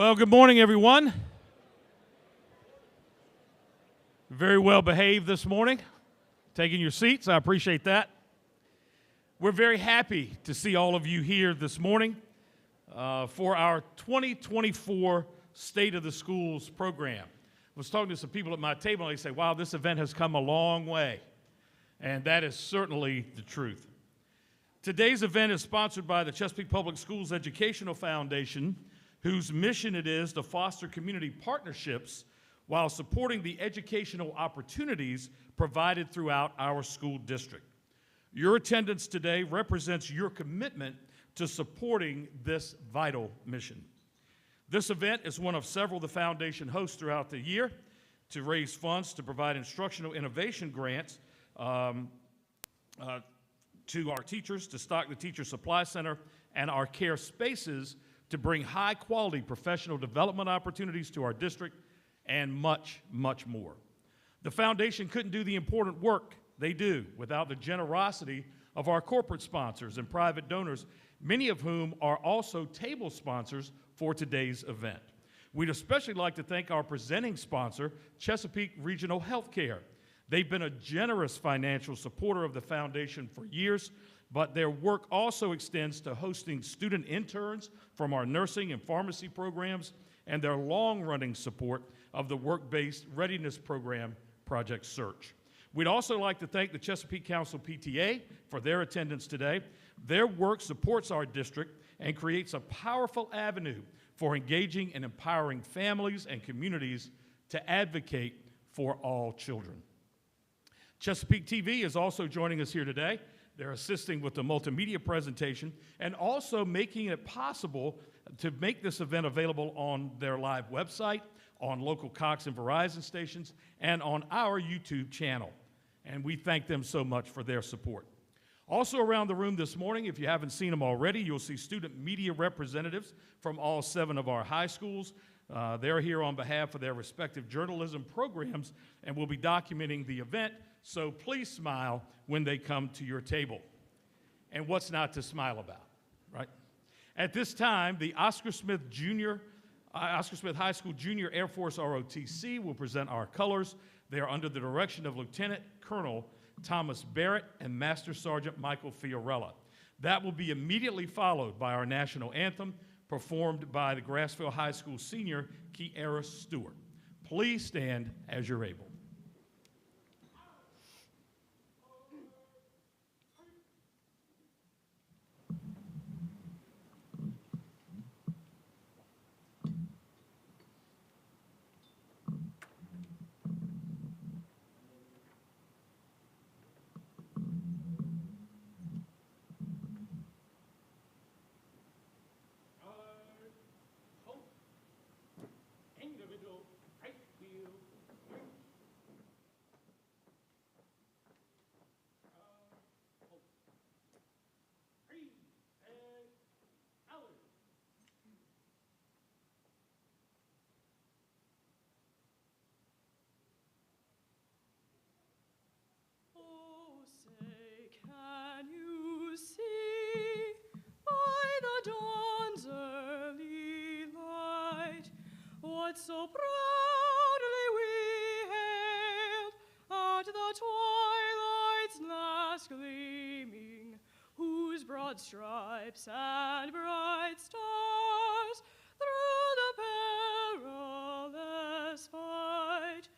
Well, good morning, everyone. Very well behaved this morning. Taking your seats, I appreciate that. We're very happy to see all of you here this morning for our 2024 State of the Schools program. I was talking to some people at my table, and they say, wow, this event has come a long way. And that is certainly the truth. Today's event is sponsored by the Chesapeake Public Schools Educational Foundation, whose mission it is to foster community partnerships while supporting the educational opportunities provided throughout our school district. Your attendance today represents your commitment to supporting this vital mission. This event is one of several the foundation hosts throughout the year to raise funds to provide instructional innovation grants to our teachers, to stock the Teacher Supply Center, and our care spaces to bring high-quality professional development opportunities to our district, and much, much more. The foundation couldn't do the important work they do without the generosity of our corporate sponsors and private donors, many of whom are also table sponsors for today's event. We'd especially like to thank our presenting sponsor, Chesapeake Regional Healthcare. They've been a generous financial supporter of the foundation for years, but their work also extends to hosting student interns from our nursing and pharmacy programs and their long-running support of the work-based readiness program, Project Search. We'd also like to thank the Chesapeake Council PTA for their attendance today. Their work supports our district and creates a powerful avenue for engaging and empowering families and communities to advocate for all children. Chesapeake TV is also joining us here today. They're assisting with the multimedia presentation and also making it possible to make this event available on their live website, on local Cox and Verizon stations, and on our YouTube channel. And we thank them so much for their support. Also around the room this morning, if you haven't seen them already, you'll see student media representatives from all 7 of our high schools. They're here on behalf of their respective journalism programs and will be documenting the event, so please smile when they come to your table. And what's not to smile about, right? At this time, the Oscar Smith High School Junior Air Force ROTC will present our colors. They are under the direction of Lieutenant Colonel Thomas Barrett and Master Sergeant Michael Fiorella. That will be immediately followed by our national anthem, performed by the Grassville High School senior, Kiara Stewart. Please stand as you're able. So proudly we hailed at the twilight's last gleaming, whose broad stripes and bright stars through the perilous fight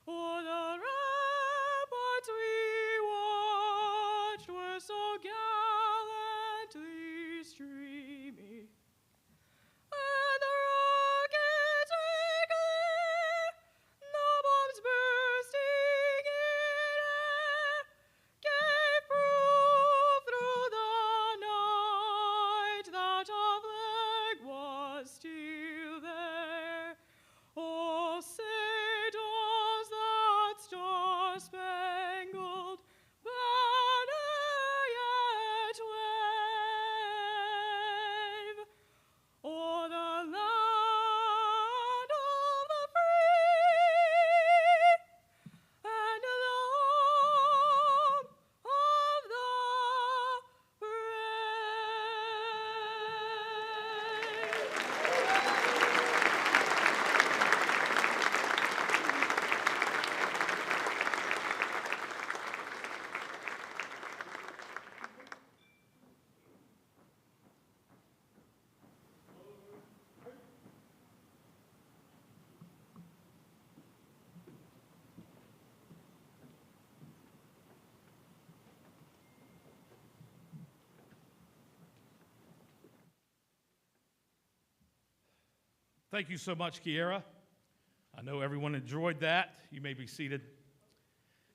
o'er the ramparts we watched were so gallantly streaming. Of Thank you so much, Kiera. I know everyone enjoyed that. You may be seated.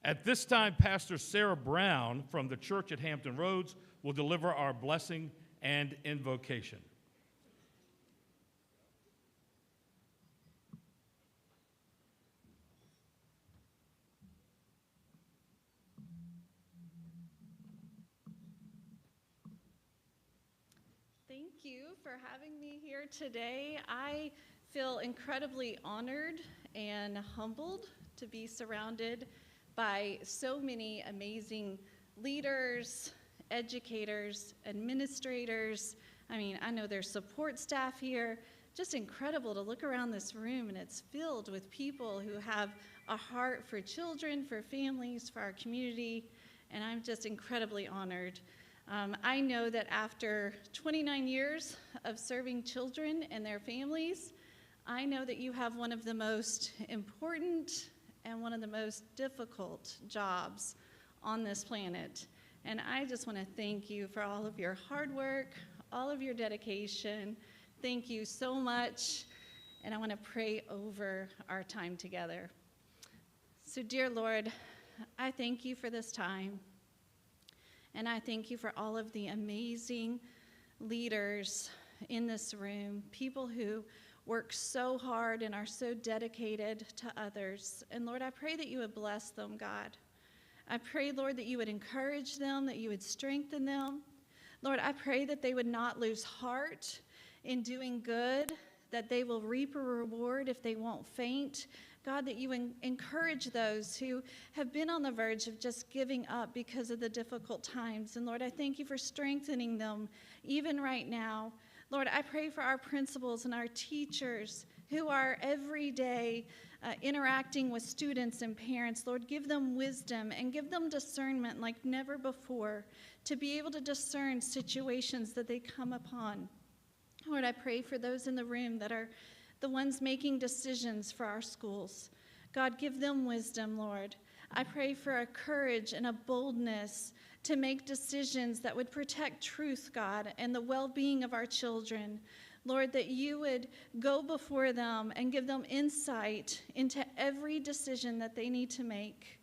At this time, Pastor Sarah Brown from the church at Hampton Roads will deliver our blessing and invocation. Thank you for having me here today. I feel incredibly honored and humbled to be surrounded by so many amazing leaders, educators, administrators. I mean, I know there's support staff here. Just incredible to look around this room, and it's filled with people who have a heart for children, for families, for our community, and I'm just incredibly honored. I know that after 29 years of serving children and their families, I know that you have one of the most important and one of the most difficult jobs on this planet. And I just want to thank you for all of your hard work, all of your dedication. Thank you so much. And I want to pray over our time together. So, dear Lord, I thank you for this time. And I thank you for all of the amazing leaders in this room, people who work so hard and are so dedicated to others. And Lord, I pray that you would bless them, God. I pray, Lord, that you would encourage them, that you would strengthen them. Lord, I pray that they would not lose heart in doing good, that they will reap a reward if they won't faint. God, that you encourage those who have been on the verge of just giving up because of the difficult times. And Lord, I thank you for strengthening them even right now. Lord, I pray for our principals and our teachers who are every day interacting with students and parents. Lord, give them wisdom and give them discernment like never before to be able to discern situations that they come upon. Lord, I pray for those in the room that are the ones making decisions for our schools. God, give them wisdom, Lord. I pray for a courage and a boldness to make decisions that would protect truth, God, and the well-being of our children. Lord, that you would go before them and give them insight into every decision that they need to make.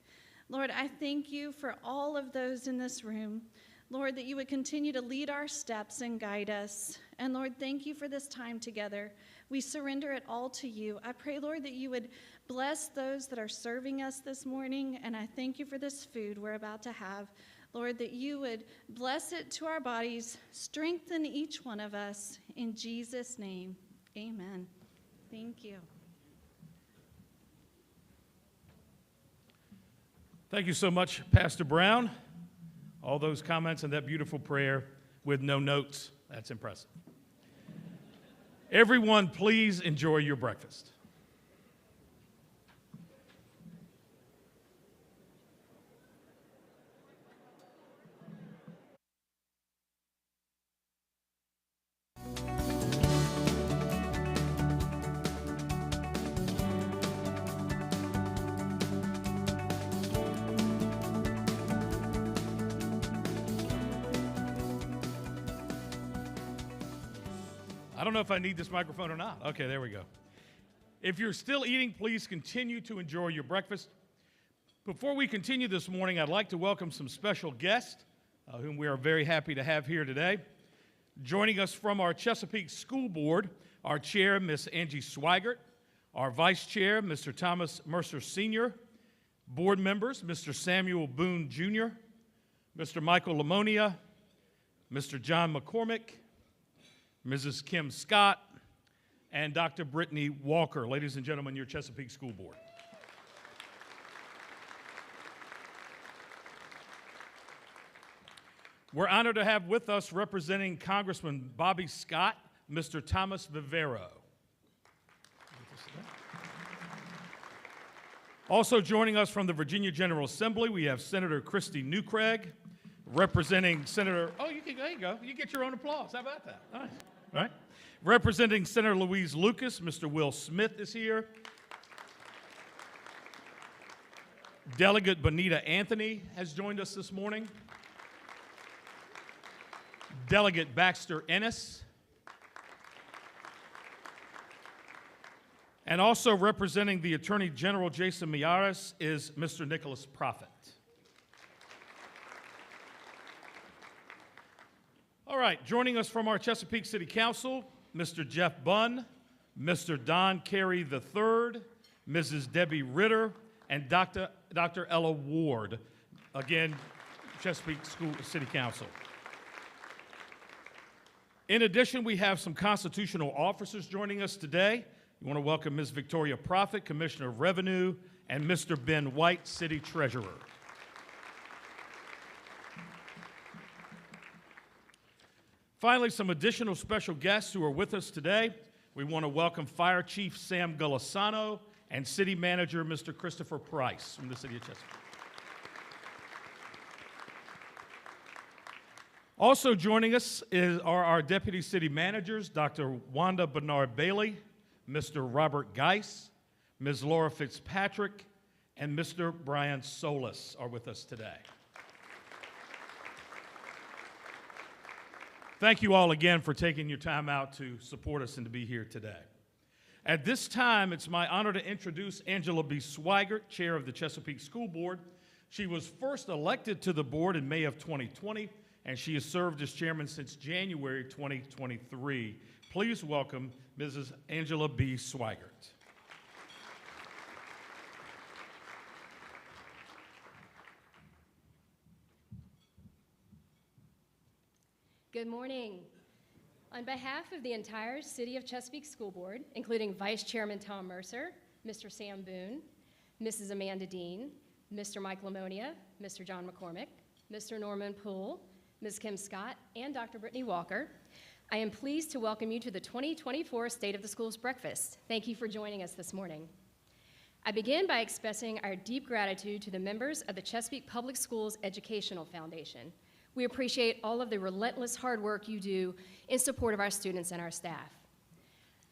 Lord, I thank you for all of those in this room. Lord, that you would continue to lead our steps and guide us. And Lord, thank you for this time together. We surrender it all to you. I pray, Lord, that you would bless those that are serving us this morning, and I thank you for this food we're about to have. Lord, that you would bless it to our bodies, strengthen each one of us. In Jesus' name, amen. Thank you. Thank you so much, Pastor Brown. All those comments and that beautiful prayer with no notes. That's impressive. Everyone, please enjoy your breakfast. I don't know if I need this microphone or not. Okay, there we go. If you're still eating, please continue to enjoy your breakfast. Before we continue this morning, I'd like to welcome some special guests whom we are very happy to have here today. Joining us from our Chesapeake School Board, our chair, Miss Angie Swigert, our vice chair, Mr. Thomas Mercer Sr., board members, Mr. Samuel Boone Jr., Mr. Michael Lamonia, Mr. John McCormick, Mrs. Kim Scott, and Dr. Brittany Walker. Ladies and gentlemen, your Chesapeake School Board. We're honored to have with us, representing Congressman Bobby Scott, Mr. Thomas Vivero. Also joining us from the Virginia General Assembly, we have Senator Christy Newcraig, representing Senator, there you go. You get your own applause. How about that? Nice. All right. Representing Senator Louise Lucas, Mr. Will Smith is here. Delegate Bonita Anthony has joined us this morning. Delegate Baxter Ennis. And also representing the Attorney General, Jason Miyares, is Mr. Nicholas Prophet. All right, joining us from our Chesapeake City Council, Mr. Jeff Bunn, Mr. Don Carey III, Mrs. Debbie Ritter, and Dr. Ella Ward. Again, Chesapeake City Council. In addition, we have some constitutional officers joining us today. We want to welcome Ms. Victoria Prophet, Commissioner of Revenue, and Mr. Ben White, City Treasurer. Finally, some additional special guests who are with us today. We want to welcome Fire Chief Sam Golisano and City Manager Mr. Christopher Price from the City of Chesapeake. Also joining us are our Deputy City Managers, Dr. Wanda Bernard Bailey, Mr. Robert Geis, Ms. Laura Fitzpatrick, and Mr. Brian Solis are with us today. Thank you all again for taking your time out to support us and to be here today. At this time, it's my honor to introduce Angela B. Swigert, Chair of the Chesapeake School Board. She was first elected to the board in May of 2020, and she has served as chairman since January 2023. Please welcome Mrs. Angela B. Swigert. Good morning. On behalf of the entire City of Chesapeake School Board, including Vice Chairman Tom Mercer, Mr. Sam Boone, Mrs. Amanda Dean, Mr. Mike Lamonia, Mr. John McCormick, Mr. Norman Poole, Ms. Kim Scott, and Dr. Brittany Walker, I am pleased to welcome you to the 2024 State of the Schools Breakfast. Thank you for joining us this morning. I begin by expressing our deep gratitude to the members of the Chesapeake Public Schools Educational Foundation. We appreciate all of the relentless hard work you do in support of our students and our staff.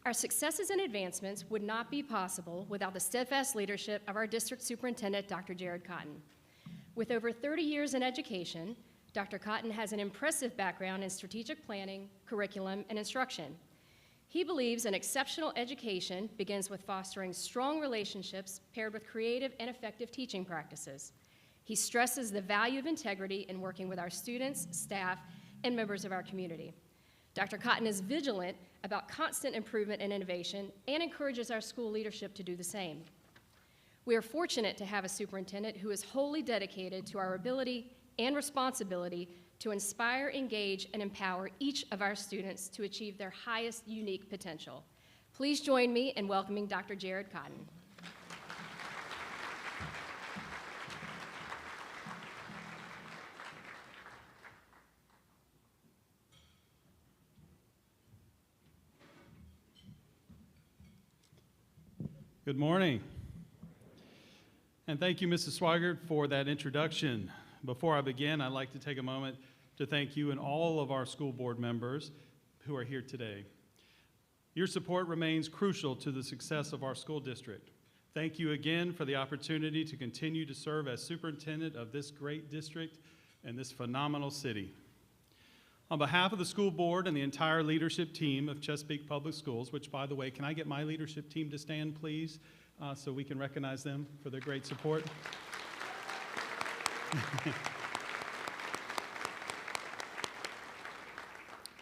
Our successes and advancements would not be possible without the steadfast leadership of our district superintendent, Dr. Jared Cotton. With over 30 years in education, Dr. Cotton has an impressive background in strategic planning, curriculum, and instruction. He believes an exceptional education begins with fostering strong relationships paired with creative and effective teaching practices. He stresses the value of integrity in working with our students, staff, and members of our community. Dr. Cotton is vigilant about constant improvement and innovation and encourages our school leadership to do the same. We are fortunate to have a superintendent who is wholly dedicated to our ability and responsibility to inspire, engage, and empower each of our students to achieve their highest unique potential. Please join me in welcoming Dr. Jared Cotton. Good morning. And thank you, Mrs. Swigert, for that introduction. Before I begin, I'd like to take a moment to thank you and all of our school board members who are here today. Your support remains crucial to the success of our school district. Thank you again for the opportunity to continue to serve as superintendent of this great district and this phenomenal city. On behalf of the school board and the entire leadership team of Chesapeake Public Schools, which, by the way, can I get my leadership team to stand, please, so we can recognize them for their great support?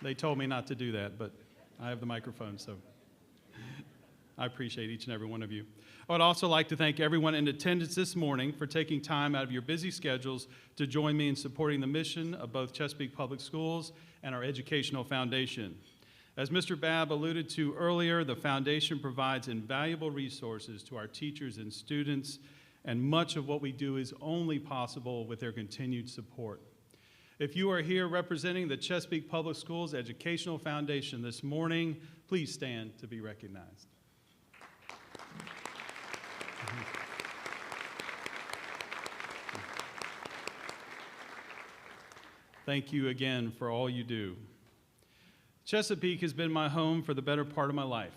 They told me not to do that, but I have the microphone, so I appreciate each and every one of you. I would also like to thank everyone in attendance this morning for taking time out of your busy schedules to join me in supporting the mission of both Chesapeake Public Schools and our Educational Foundation. As Mr. Babb alluded to earlier, the foundation provides invaluable resources to our teachers and students, and much of what we do is only possible with their continued support. If you are here representing the Chesapeake Public Schools Educational Foundation this morning, please stand to be recognized. Thank you again for all you do. Chesapeake has been my home for the better part of my life.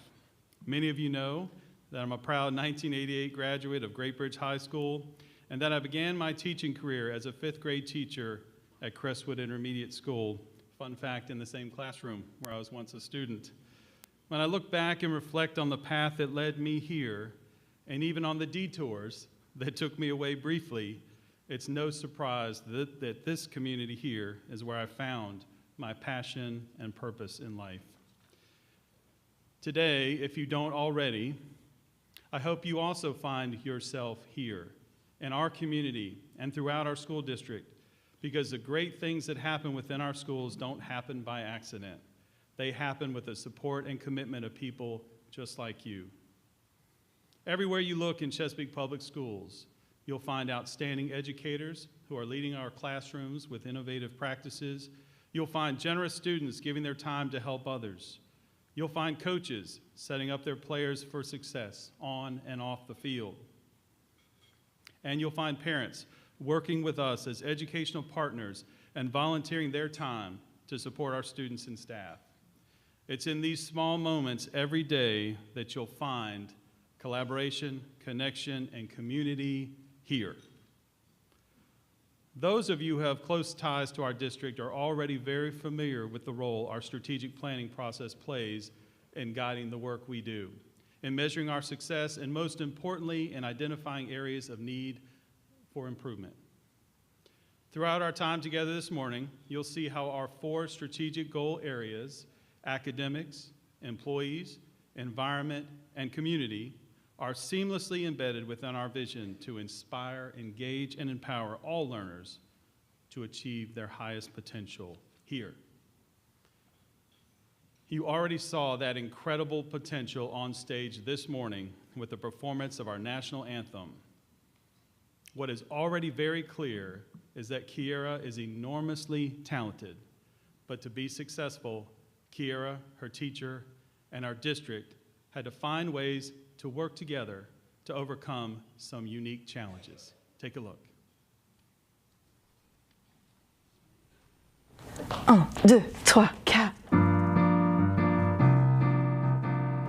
Many of you know that I'm a proud 1988 graduate of Great Bridge High School and that I began my teaching career as a 5th grade teacher at Crestwood Intermediate School. Fun fact, in the same classroom where I was once a student. When I look back and reflect on the path that led me here, and even on the detours that took me away briefly, it's no surprise that this community here is where I found my passion and purpose in life. Today, if you don't already, I hope you also find yourself here in our community and throughout our school district, because the great things that happen within our schools don't happen by accident. They happen with the support and commitment of people just like you. Everywhere you look in Chesapeake Public Schools, you'll find outstanding educators who are leading our classrooms with innovative practices. You'll find generous students giving their time to help others. You'll find coaches setting up their players for success on and off the field. And you'll find parents working with us as educational partners and volunteering their time to support our students and staff. It's in these small moments every day that you'll find collaboration, connection, and community here. Those of you who have close ties to our district are already very familiar with the role our strategic planning process plays in guiding the work we do, in measuring our success, and most importantly, in identifying areas of need for improvement. Throughout our time together this morning, you'll see how our 4 strategic goal areas, academics, employees, environment, and community, are seamlessly embedded within our vision to inspire, engage, and empower all learners to achieve their highest potential here. You already saw that incredible potential on stage this morning with the performance of our national anthem. What is already very clear is that Kiera is enormously talented, but to be successful, Kiera, her teacher, and our district had to find ways to work together to overcome some unique challenges. Take a look. 1, 2, 3, 4.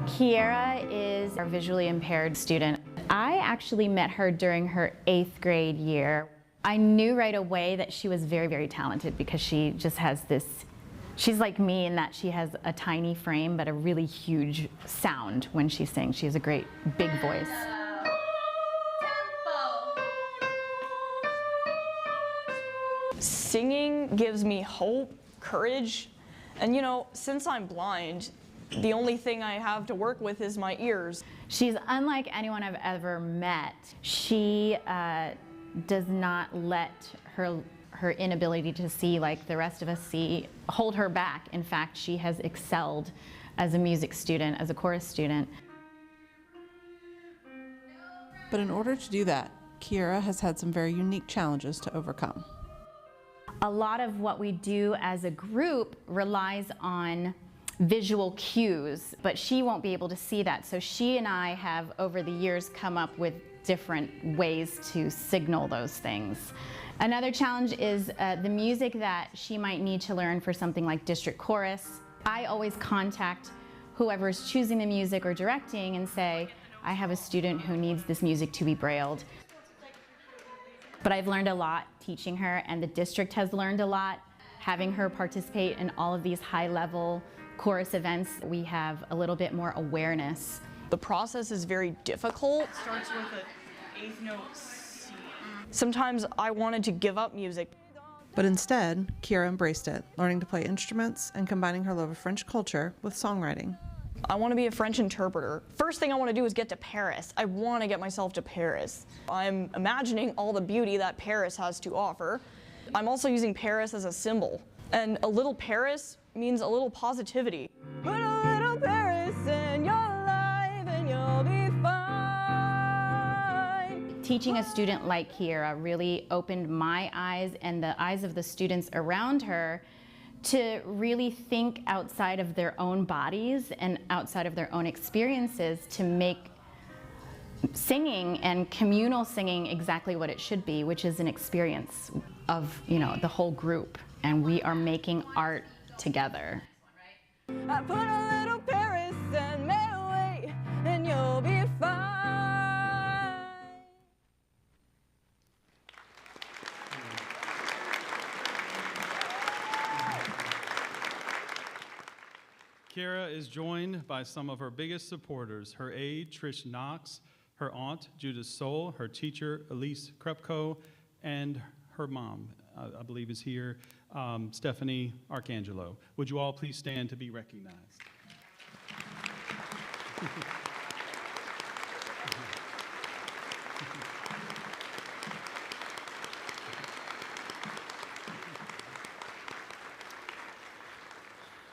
Kiera is our visually impaired student. I actually met her during her 8th grade year. I knew right away that she was very, very talented because she just has this, she's like me in that she has a tiny frame but a really huge sound when she sings. She has a great big voice. Singing gives me hope, courage, and you know, since I'm blind, the only thing I have to work with is my ears. She's unlike anyone I've ever met. She does not let her inability to see like the rest of us see hold her back. In fact, she has excelled as a music student, as a chorus student. But in order to do that, Kiera has had some very unique challenges to overcome. A lot of what we do as a group relies on visual cues, but she won't be able to see that. So she and I have, over the years, come up with different ways to signal those things. Another challenge is the music that she might need to learn for something like district chorus. I always contact whoever's choosing the music or directing and say, I have a student who needs this music to be brailled. But I've learned a lot teaching her, and the district has learned a lot. Having her participate in all of these high-level chorus events, we have a little bit more awareness. The process is very difficult. Starts with an 8th note C. Sometimes I wanted to give up music. But instead, Kiera embraced it, learning to play instruments and combining her love of French culture with songwriting. I want to be a French interpreter. First thing I want to do is get to Paris. I want to get myself to Paris. I'm imagining all the beauty that Paris has to offer. I'm also using Paris as a symbol. And a little Paris means a little positivity. Put a little Paris in your life and you'll be fine. Teaching a student like Kiera really opened my eyes and the eyes of the students around her to really think outside of their own bodies and outside of their own experiences to make singing and communal singing exactly what it should be, which is an experience of, you know, the whole group. And we are making art together. I put a little Paris in my way and you'll be fine. Kira is joined by some of her biggest supporters, her aide, Trish Knox, her aunt, Judith Soul, her teacher, Elise Krepko, and her mom, I believe is here, Stephanie Arcangelo. Would you all please stand to be recognized?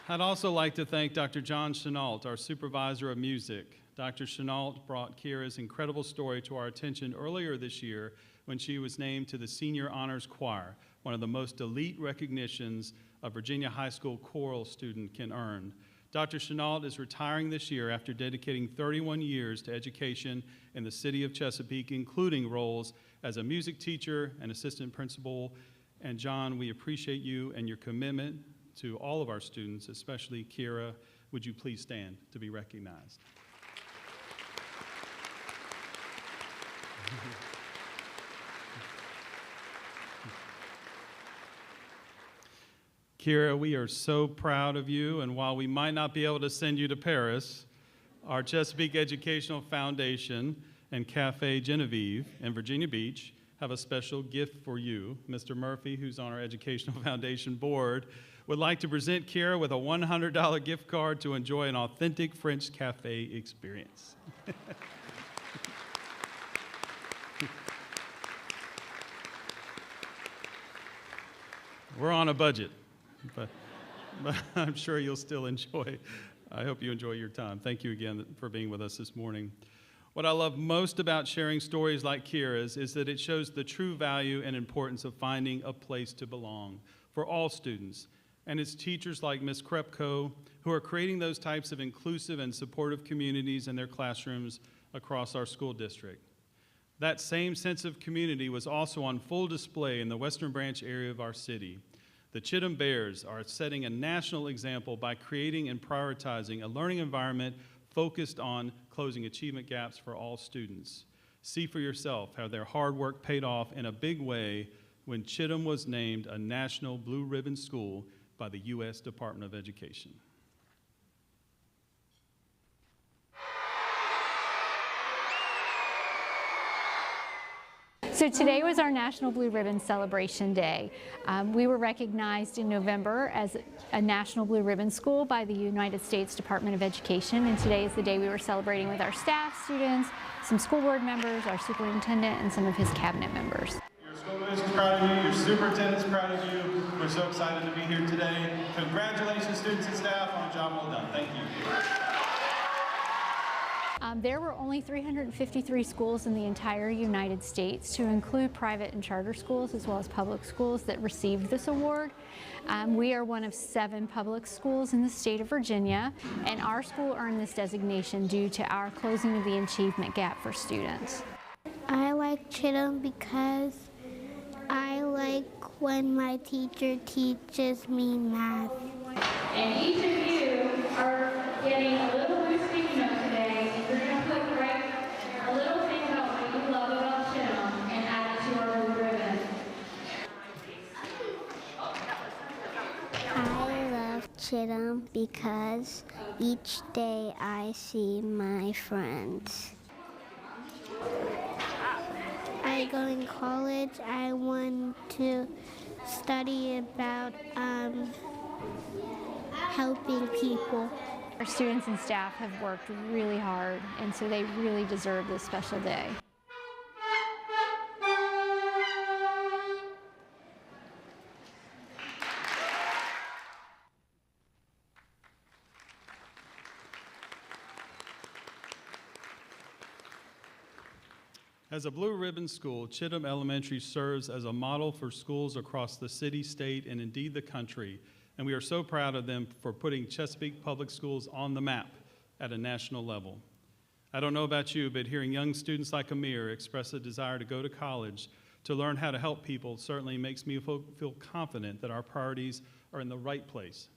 I'd also like to thank Dr. John Chenault, our supervisor of music. Dr. Chenault brought Kira's incredible story to our attention earlier this year when she was named to the Senior Honors Choir, one of the most elite recognitions a Virginia high school choral student can earn. Dr. Chenault is retiring this year after dedicating 31 years to education in the city of Chesapeake, including roles as a music teacher and assistant principal. And John, we appreciate you and your commitment to all of our students, especially Kira. Would you please stand to be recognized? Kira, we are so proud of you, and while we might not be able to send you to Paris, our Chesapeake Educational Foundation and Cafe Genevieve in Virginia Beach have a special gift for you. Mr. Murphy, who's on our Educational Foundation board, would like to present Kira with a $100 gift card to enjoy an authentic French cafe experience. We're on a budget, but I'm sure you'll still enjoy. I hope you enjoy your time. Thank you again for being with us this morning. What I love most about sharing stories like Kira's is that it shows the true value and importance of finding a place to belong for all students. And it's teachers like Ms. Krepko who are creating those types of inclusive and supportive communities in their classrooms across our school district. That same sense of community was also on full display in the Western Branch area of our city. The Chittum Bears are setting a national example by creating and prioritizing a learning environment focused on closing achievement gaps for all students. See for yourself how their hard work paid off in a big way when Chittum was named a National Blue Ribbon School by the U.S. Department of Education. So today was our National Blue Ribbon Celebration Day. We were recognized in November as a National Blue Ribbon School by the United States Department of Education, and today is the day we were celebrating with our staff, students, some school board members, our superintendent, and some of his cabinet members. Your school district is proud of you, your superintendent's proud of you. We're so excited to be here today. Congratulations, students and staff, on a job well done. Thank you. There were only 353 schools in the entire United States, to include private and charter schools as well as public schools, that received this award. We are one of 7 public schools in the state of Virginia, and our school earned this designation due to our closing of the achievement gap for students. I like Chittum because I like when my teacher teaches me math. And each of you are getting a little blue sticky note today, and you're going to write a little thing about what you love about Chittum and add it to our blue ribbon. I love Chittum because each day I see my friends. I go in college. I want to study about helping people. Our students and staff have worked really hard, and so they really deserve this special day. As a Blue Ribbon School, Chittum Elementary serves as a model for schools across the city, state, and indeed the country. And we are so proud of them for putting Chesapeake Public Schools on the map at a national level. I don't know about you, but hearing young students like Amir express a desire to go to college to learn how to help people certainly makes me feel confident that our priorities are in the right place.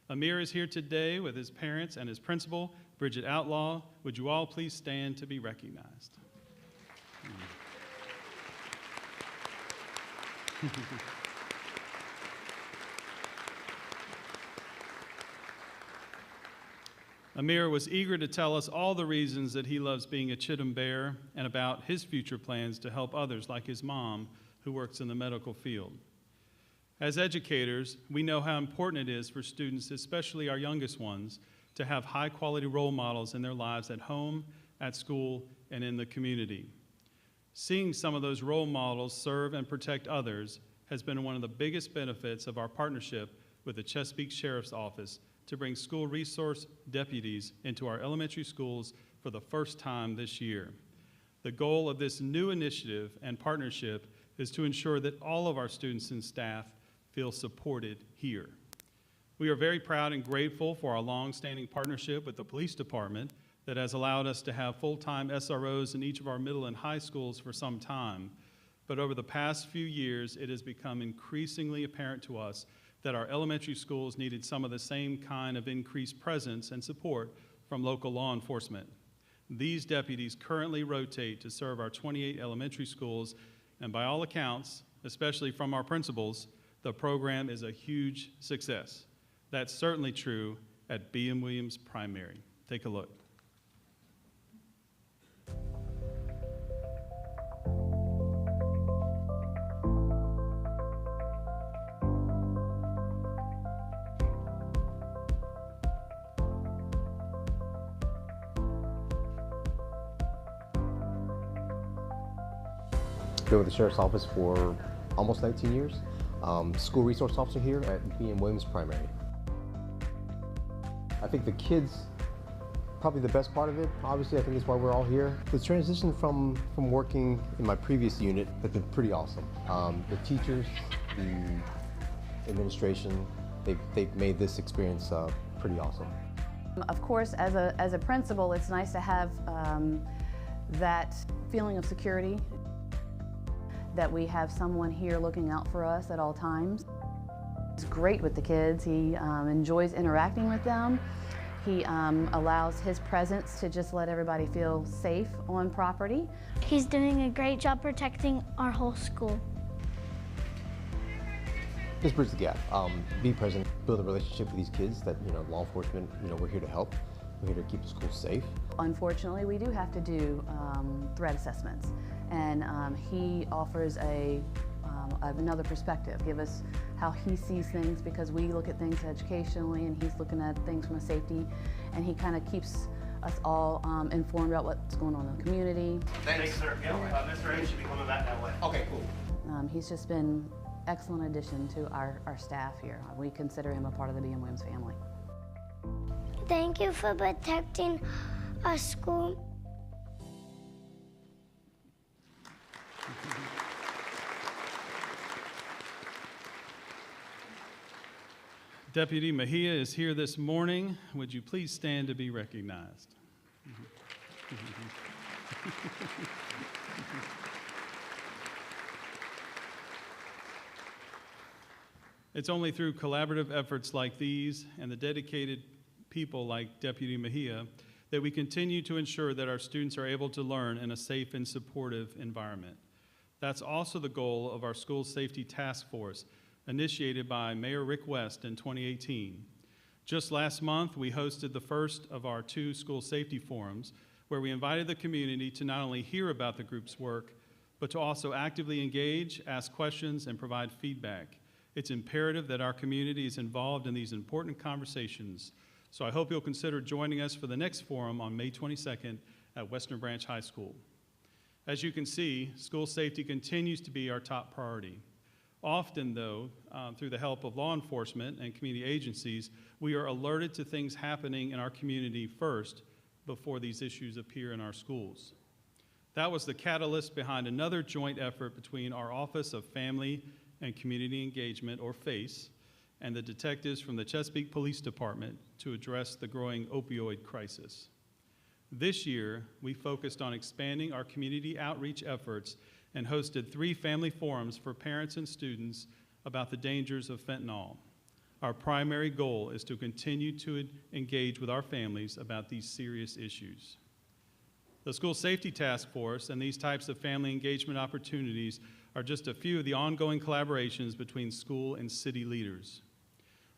Amir is here today with his parents and his principal, Bridget Outlaw. Would you all please stand to be recognized? Amir was eager to tell us all the reasons that he loves being a Chittum Bear and about his future plans to help others like his mom, who works in the medical field. As educators, we know how important it is for students, especially our youngest ones, to have high-quality role models in their lives at home, at school, and in the community. Seeing some of those role models serve and protect others has been one of the biggest benefits of our partnership with the Chesapeake Sheriff's Office to bring school resource deputies into our elementary schools for the first time this year. The goal of this new initiative and partnership is to ensure that all of our students and staff feel supported here. We are very proud and grateful for our long-standing partnership with the police department that has allowed us to have full-time SROs in each of our middle and high schools for some time. But over the past few years, it has become increasingly apparent to us that our elementary schools needed some of the same kind of increased presence and support from local law enforcement. These deputies currently rotate to serve our 28 elementary schools, and by all accounts, especially from our principals, the program is a huge success. That's certainly true at B.M. Williams Primary. Take a look. Been with the Sheriff's Office for almost 19 years. School resource officer here at B.M. Williams Primary. I think the kids, probably the best part of it, obviously I think is why we're all here. The transition from working in my previous unit has been pretty awesome. The teachers, the administration, they've made this experience pretty awesome. Of course, as a principal, it's nice to have that feeling of security, that we have someone here looking out for us at all times. It's great with the kids. He enjoys interacting with them. He allows his presence to just let everybody feel safe on property. He's doing a great job protecting our whole school. Just bridge the gap. Be present, build a relationship with these kids that, law enforcement, we're here to help. We're here to keep the school safe. Unfortunately, we do have to do threat assessments, and he offers another perspective, give us how he sees things, because we look at things educationally and he's looking at things from a safety, and he kind of keeps us all informed about what's going on in the community. Thanks, sir. Yep. Mr. A should be coming back that way. Okay, cool. He's just been excellent addition to our staff here. We consider him a part of the B.M. Williams family. Thank you for protecting our school. Deputy Mejia is here this morning. Would you please stand to be recognized? It's only through collaborative efforts like these and the dedicated people like Deputy Mejia that we continue to ensure that our students are able to learn in a safe and supportive environment. That's also the goal of our School Safety Task Force, initiated by Mayor Rick West in 2018. Just last month, we hosted the first of our 2 school safety forums, where we invited the community to not only hear about the group's work, but to also actively engage, ask questions, and provide feedback. It's imperative that our community is involved in these important conversations. So I hope you'll consider joining us for the next forum on May 22nd at Western Branch High School. As you can see, school safety continues to be our top priority. Often, though, through the help of law enforcement and community agencies, we are alerted to things happening in our community first before these issues appear in our schools. That was the catalyst behind another joint effort between our Office of Family and Community Engagement, or FACE, and the detectives from the Chesapeake Police Department to address the growing opioid crisis. This year, we focused on expanding our community outreach efforts and hosted 3 family forums for parents and students about the dangers of fentanyl. Our primary goal is to continue to engage with our families about these serious issues. The School Safety Task Force and these types of family engagement opportunities are just a few of the ongoing collaborations between school and city leaders.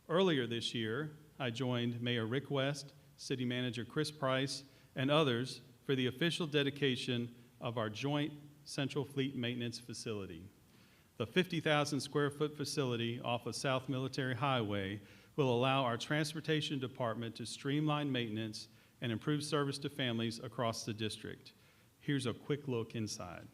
Earlier this year, I joined Mayor Rick West City Manager Chris Price, and others for the official dedication of our joint Central Fleet Maintenance Facility. The 50,000 square foot facility off of South Military Highway will allow our transportation department to streamline maintenance and improve service to families across the district. Here's a quick look inside.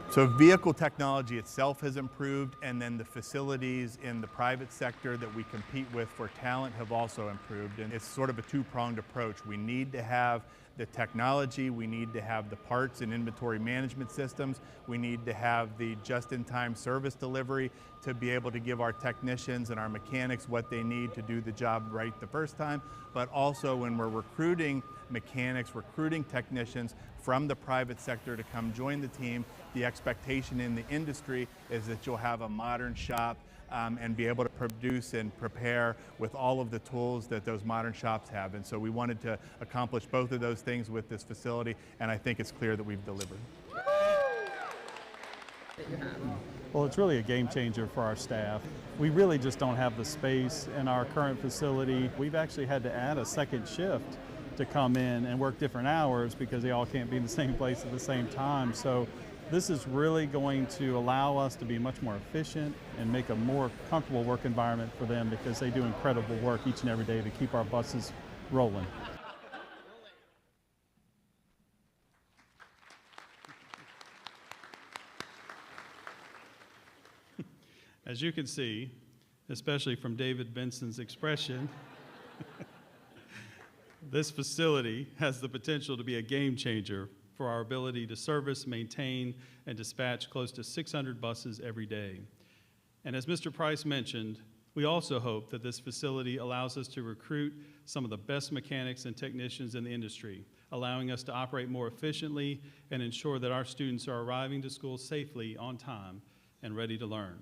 So vehicle technology itself has improved, and then the facilities in the private sector that we compete with for talent have also improved. And it's sort of a two-pronged approach. We need to have the technology, we need to have the parts and inventory management systems, we need to have the just-in-time service delivery to be able to give our technicians and our mechanics what they need to do the job right the first time. But also when we're recruiting mechanics, recruiting technicians from the private sector to come join the team, the expectation in the industry is that you'll have a modern shop and be able to produce and prepare with all of the tools that those modern shops have. And so we wanted to accomplish both of those things with this facility, and I think it's clear that we've delivered. Well, it's really a game changer for our staff. We really just don't have the space in our current facility. We've actually had to add a second shift to come in and work different hours because they all can't be in the same place at the same time. So this is really going to allow us to be much more efficient and make a more comfortable work environment for them because they do incredible work each and every day to keep our buses rolling. As you can see, especially from David Benson's expression, this facility has the potential to be a game changer for our ability to service, maintain, and dispatch close to 600 buses every day. And as Mr. Price mentioned, we also hope that this facility allows us to recruit some of the best mechanics and technicians in the industry, allowing us to operate more efficiently and ensure that our students are arriving to school safely, on time, and ready to learn.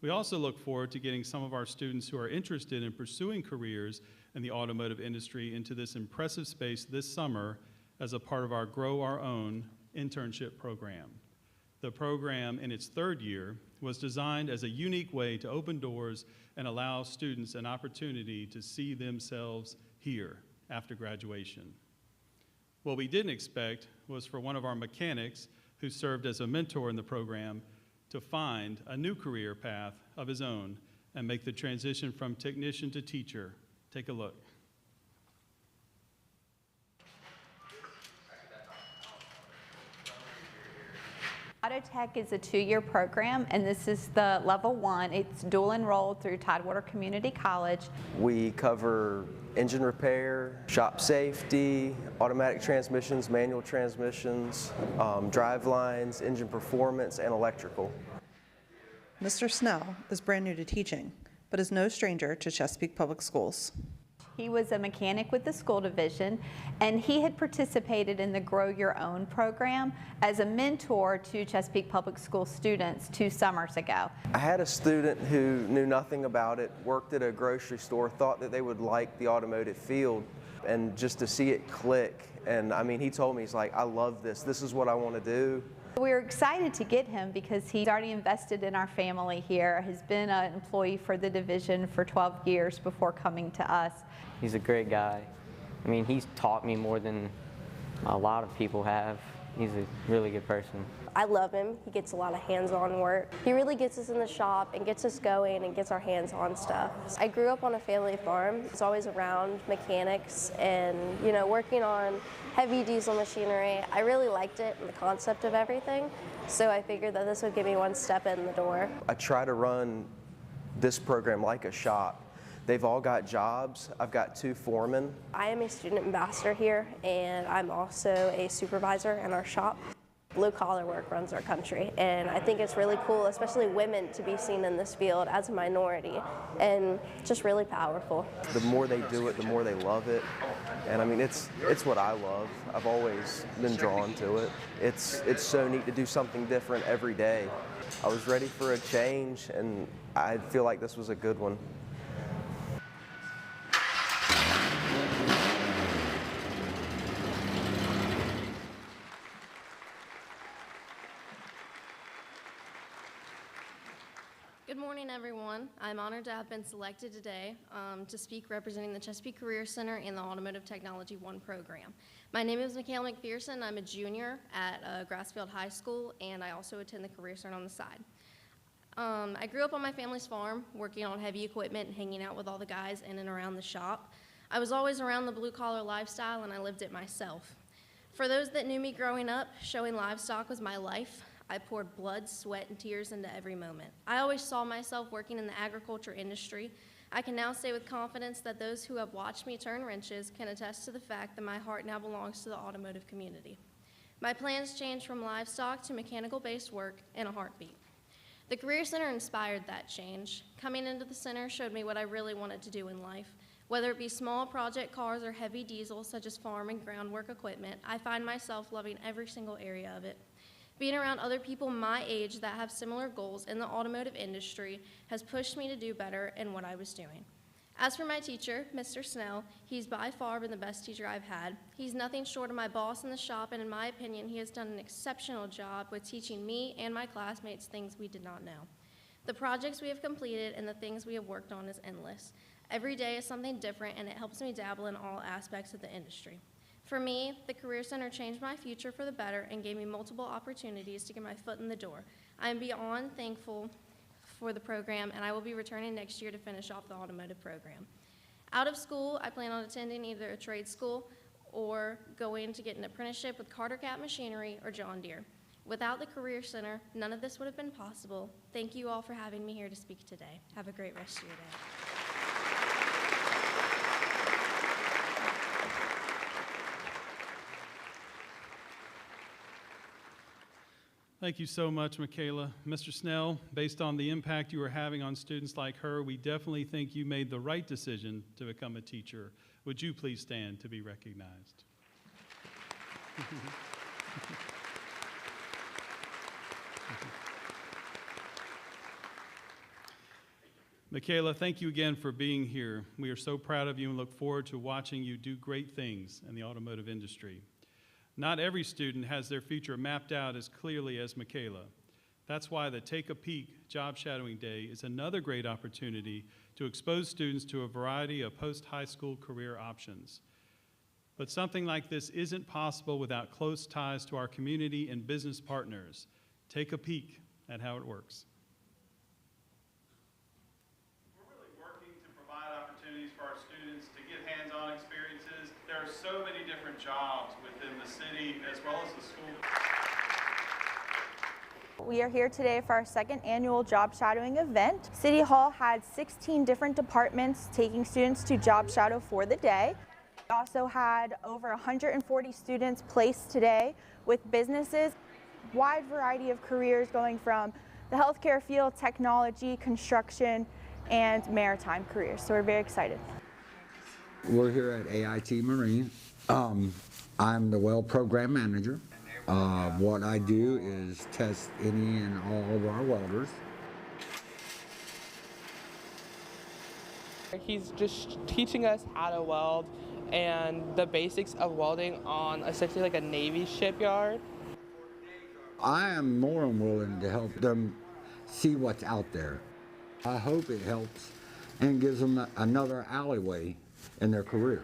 We also look forward to getting some of our students who are interested in pursuing careers in the automotive industry into this impressive space this summer as a part of our Grow Our Own internship program. The program, in its third year, was designed as a unique way to open doors and allow students an opportunity to see themselves here after graduation. What we didn't expect was for one of our mechanics, who served as a mentor in the program, to find a new career path of his own and make the transition from technician to teacher. Take a look. AutoTech is a 2-year program, and this is the level 1. It's dual enrolled through Tidewater Community College. We cover engine repair, shop safety, automatic transmissions, manual transmissions, drive lines, engine performance, and electrical. Mr. Snell is brand new to teaching, but is no stranger to Chesapeake Public Schools. He was a mechanic with the school division, and he had participated in the Grow Your Own program as a mentor to Chesapeake Public School students 2 summers ago. I had a student who knew nothing about it, worked at a grocery store, thought that they would like the automotive field, and just to see it click. And I mean, he told me, he's like, I love this. This is what I want to do. We were excited to get him because he's already invested in our family here. He's been an employee for the division for 12 years before coming to us. He's a great guy. I mean, he's taught me more than a lot of people have. He's a really good person. I love him. He gets a lot of hands-on work. He really gets us in the shop and gets us going and gets our hands on stuff. I grew up on a family farm. I was always around mechanics and, you know, working on heavy diesel machinery. I really liked it and the concept of everything, so I figured that this would give me one step in the door. I try to run this program like a shop. They've all got jobs. I've got 2 foremen. I am a student ambassador here, and I'm also a supervisor in our shop. Blue collar work runs our country, and I think it's really cool, especially women, to be seen in this field as a minority, and just really powerful. The more they do it, the more they love it. And I mean, it's what I love. I've always been drawn to it. It's so neat to do something different every day. I was ready for a change, and I feel like this was a good one. Good morning, everyone. I'm honored to have been selected today to speak representing the Chesapeake Career Center and the Automotive Technology 1 program. My name is Michaela McPherson. I'm a junior at Grassfield High School, and I also attend the Career Center on the side. I grew up on my family's farm, working on heavy equipment and hanging out with all the guys in and around the shop. I was always around the blue-collar lifestyle, and I lived it myself. For those that knew me growing up, showing livestock was my life. I poured blood, sweat, and tears into every moment. I always saw myself working in the agriculture industry. I can now say with confidence that those who have watched me turn wrenches can attest to the fact that my heart now belongs to the automotive community. My plans changed from livestock to mechanical-based work in a heartbeat. The Career Center inspired that change. Coming into the center showed me what I really wanted to do in life. Whether it be small project cars or heavy diesel, such as farm and groundwork equipment, I find myself loving every single area of it. Being around other people my age that have similar goals in the automotive industry has pushed me to do better in what I was doing. As for my teacher, Mr. Snell, he's by far been the best teacher I've had. He's nothing short of my boss in the shop, and in my opinion, he has done an exceptional job with teaching me and my classmates things we did not know. The projects we have completed and the things we have worked on is endless. Every day is something different, and it helps me dabble in all aspects of the industry. For me, the Career Center changed my future for the better and gave me multiple opportunities to get my foot in the door. I am beyond thankful for the program, and I will be returning next year to finish off the automotive program. Out of school, I plan on attending either a trade school or going to get an apprenticeship with Carter Cat Machinery or John Deere. Without the Career Center, none of this would have been possible. Thank you all for having me here to speak today. Have a great rest of your day. Thank you so much, Michaela. Mr. Snell, based on the impact you are having on students like her, we definitely think you made the right decision to become a teacher. Would you please stand to be recognized? Michaela, thank you again for being here. We are so proud of you and look forward to watching you do great things in the automotive industry. Not every student has their future mapped out as clearly as Michaela. That's why the Take a Peek Job Shadowing Day is another great opportunity to expose students to a variety of post-high school career options. But something like this isn't possible without close ties to our community and business partners. Take a peek at how it works. We're really working to provide opportunities for our students to get hands-on experiences. There are so many different jobs within the city as well as the school. We are here today for our second annual job shadowing event. City Hall had 16 different departments taking students to job shadow for the day. We also had over 140 students placed today with businesses, wide variety of careers going from the healthcare field, technology, construction, and maritime careers. So we're very excited. We're here at AIT Marine. I'm the well program manager. What I do is test any and all of our welders. He's just teaching us how to weld and the basics of welding on essentially like a Navy shipyard. I am more than willing to help them see what's out there. I hope it helps and gives them another alleyway in their career.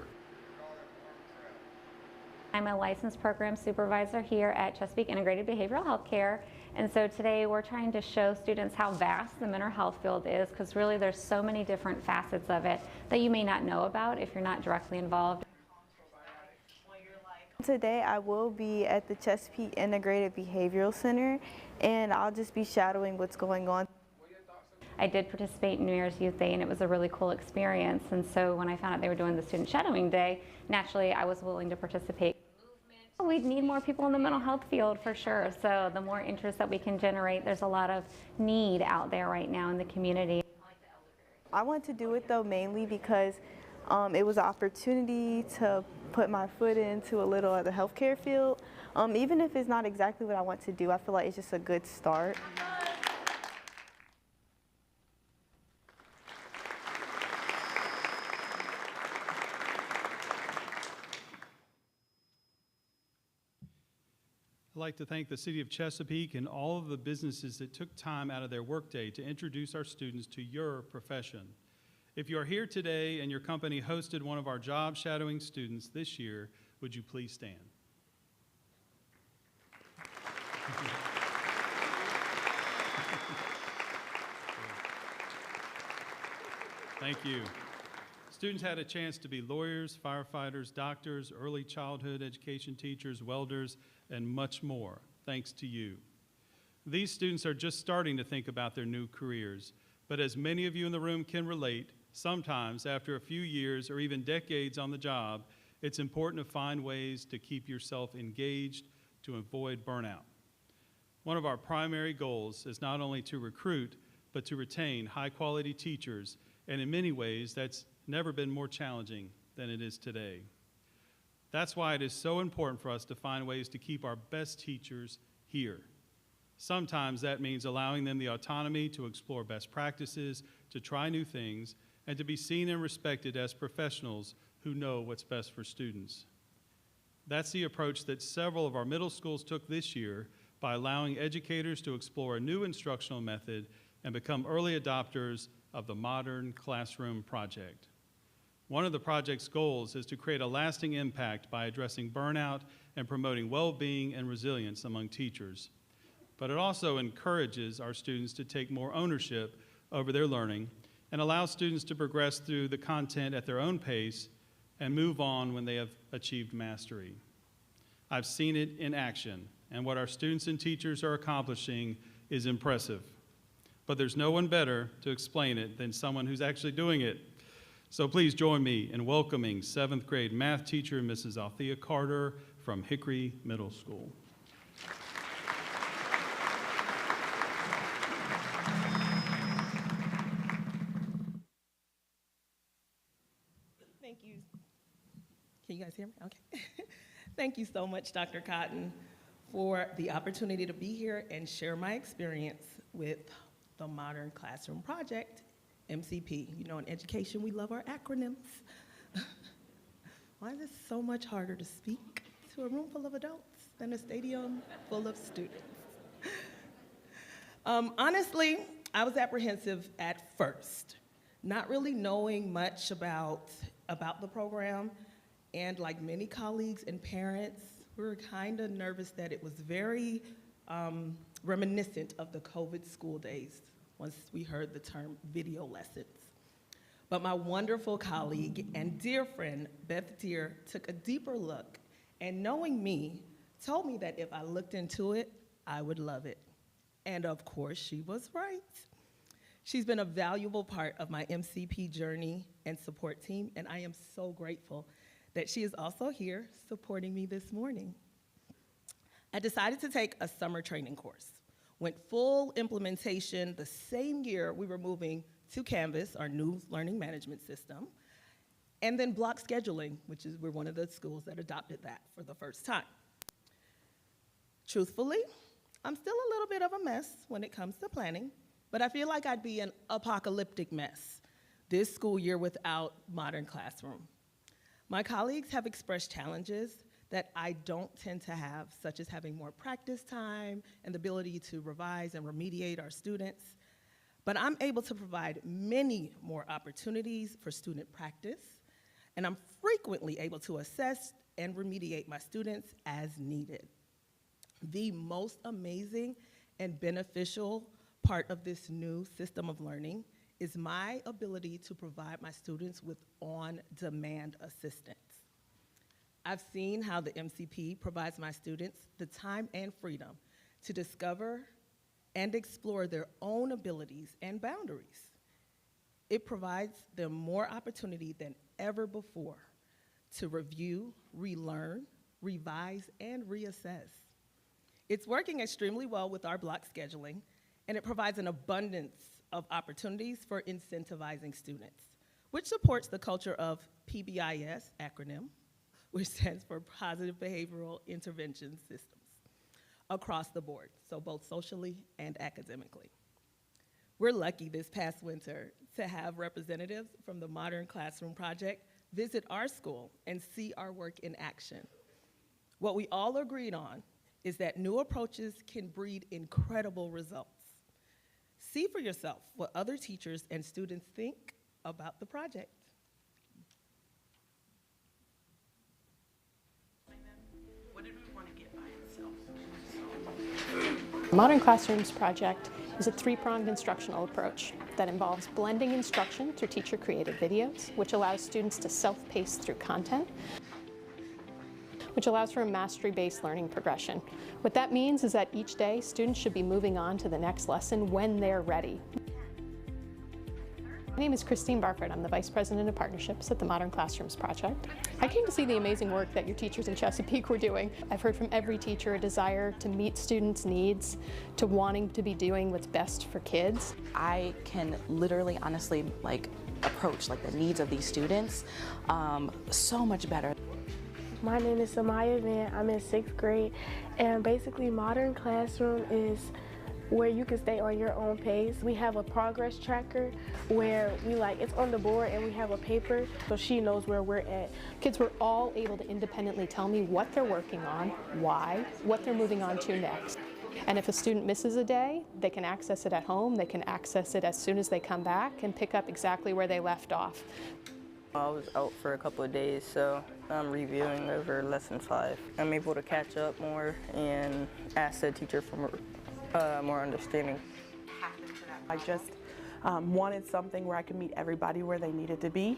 I'm a licensed program supervisor here at Chesapeake Integrated Behavioral Health Care, and so today we're trying to show students how vast the mental health field is, because really there's so many different facets of it that you may not know about if you're not directly involved. Today I will be at the Chesapeake Integrated Behavioral Center, and I'll just be shadowing what's going on. I did participate in New Year's Youth Day, and it was a really cool experience, and so when I found out they were doing the Student Shadowing Day, naturally I was willing to participate. We need more people in the mental health field for sure, so the more interest that we can generate, there's a lot of need out there right now in the community. I want to do it though mainly because it was an opportunity to put my foot into a little of the healthcare field. Even if it's not exactly what I want to do, I feel like it's just a good start. I'd like to thank the City of Chesapeake and all of the businesses that took time out of their workday to introduce our students to your profession. If you are here today and your company hosted one of our job shadowing students this year, would you please stand? Thank you. Students had a chance to be lawyers, firefighters, doctors, early childhood education teachers, welders, and much more, thanks to you. These students are just starting to think about their new careers, but as many of you in the room can relate, sometimes after a few years or even decades on the job, it's important to find ways to keep yourself engaged to avoid burnout. One of our primary goals is not only to recruit, but to retain high-quality teachers, and in many ways, that's never been more challenging than it is today. That's why it is so important for us to find ways to keep our best teachers here. Sometimes that means allowing them the autonomy to explore best practices, to try new things, and to be seen and respected as professionals who know what's best for students. That's the approach that several of our middle schools took this year by allowing educators to explore a new instructional method and become early adopters of the Modern Classroom Project. One of the project's goals is to create a lasting impact by addressing burnout and promoting well-being and resilience among teachers. But it also encourages our students to take more ownership over their learning and allows students to progress through the content at their own pace and move on when they have achieved mastery. I've seen it in action, and what our students and teachers are accomplishing is impressive. But there's no one better to explain it than someone who's actually doing it. So please join me in welcoming 7th grade math teacher, Mrs. Althea Carter from Hickory Middle School. Thank you. Can you guys hear me? Okay. Thank you so much, Dr. Cotton, for the opportunity to be here and share my experience with the Modern Classroom Project, MCP. You know, in education, we love our acronyms. Why is it so much harder to speak to a room full of adults than a stadium full of students? Honestly, I was apprehensive at first, not really knowing much about the program. And like many colleagues and parents, we were kind of nervous that it was very reminiscent of the COVID school days once we heard the term video lessons. But my wonderful colleague and dear friend, Beth Deere, took a deeper look and knowing me, told me that if I looked into it, I would love it. And of course, she was right. She's been a valuable part of my MCP journey and support team, and I am so grateful that she is also here supporting me this morning. I decided to take a summer training course. Went full implementation the same year we were moving to Canvas, our new learning management system, and then block scheduling, which is we're one of the schools that adopted that for the first time. Truthfully, I'm still a little bit of a mess when it comes to planning, but I feel like I'd be an apocalyptic mess this school year without Modern Classroom. My colleagues have expressed challenges that I don't tend to have, such as having more practice time and the ability to revise and remediate our students. But I'm able to provide many more opportunities for student practice, and I'm frequently able to assess and remediate my students as needed. The most amazing and beneficial part of this new system of learning is my ability to provide my students with on-demand assistance. I've seen how the MCP provides my students the time and freedom to discover and explore their own abilities and boundaries. It provides them more opportunity than ever before to review, relearn, revise, and reassess. It's working extremely well with our block scheduling, and it provides an abundance of opportunities for incentivizing students, which supports the culture of PBIS acronym, which stands for Positive Behavioral Intervention Systems, across the board, so both socially and academically. We're lucky this past winter to have representatives from the Modern Classroom Project visit our school and see our work in action. What we all agreed on is that new approaches can breed incredible results. See for yourself what other teachers and students think about the project. What did we want to get by itself? Modern Classrooms project is a three-pronged instructional approach that involves blending instruction through teacher-created videos, which allows students to self-pace through content, which allows for a mastery-based learning progression. What that means is that each day, students should be moving on to the next lesson when they're ready. My name is Christine Barford. I'm the Vice President of Partnerships at the Modern Classrooms Project. I came to see the amazing work that your teachers in Chesapeake were doing. I've heard from every teacher a desire to meet students' needs, to wanting to be doing what's best for kids. I can literally, honestly, approach the needs of these students so much better. My name is Samaya Van. I'm in 6th grade, and basically Modern Classroom is where you can stay on your own pace. We have a progress tracker where it's on the board and we have a paper so she knows where we're at. Kids were all able to independently tell me what they're working on, why, what they're moving on to next. And if a student misses a day, they can access it at home, they can access it as soon as they come back and pick up exactly where they left off. I was out for a couple of days, so I'm reviewing over lesson 5. I'm able to catch up more and ask the teacher for more understanding. I just wanted something where I could meet everybody where they needed to be,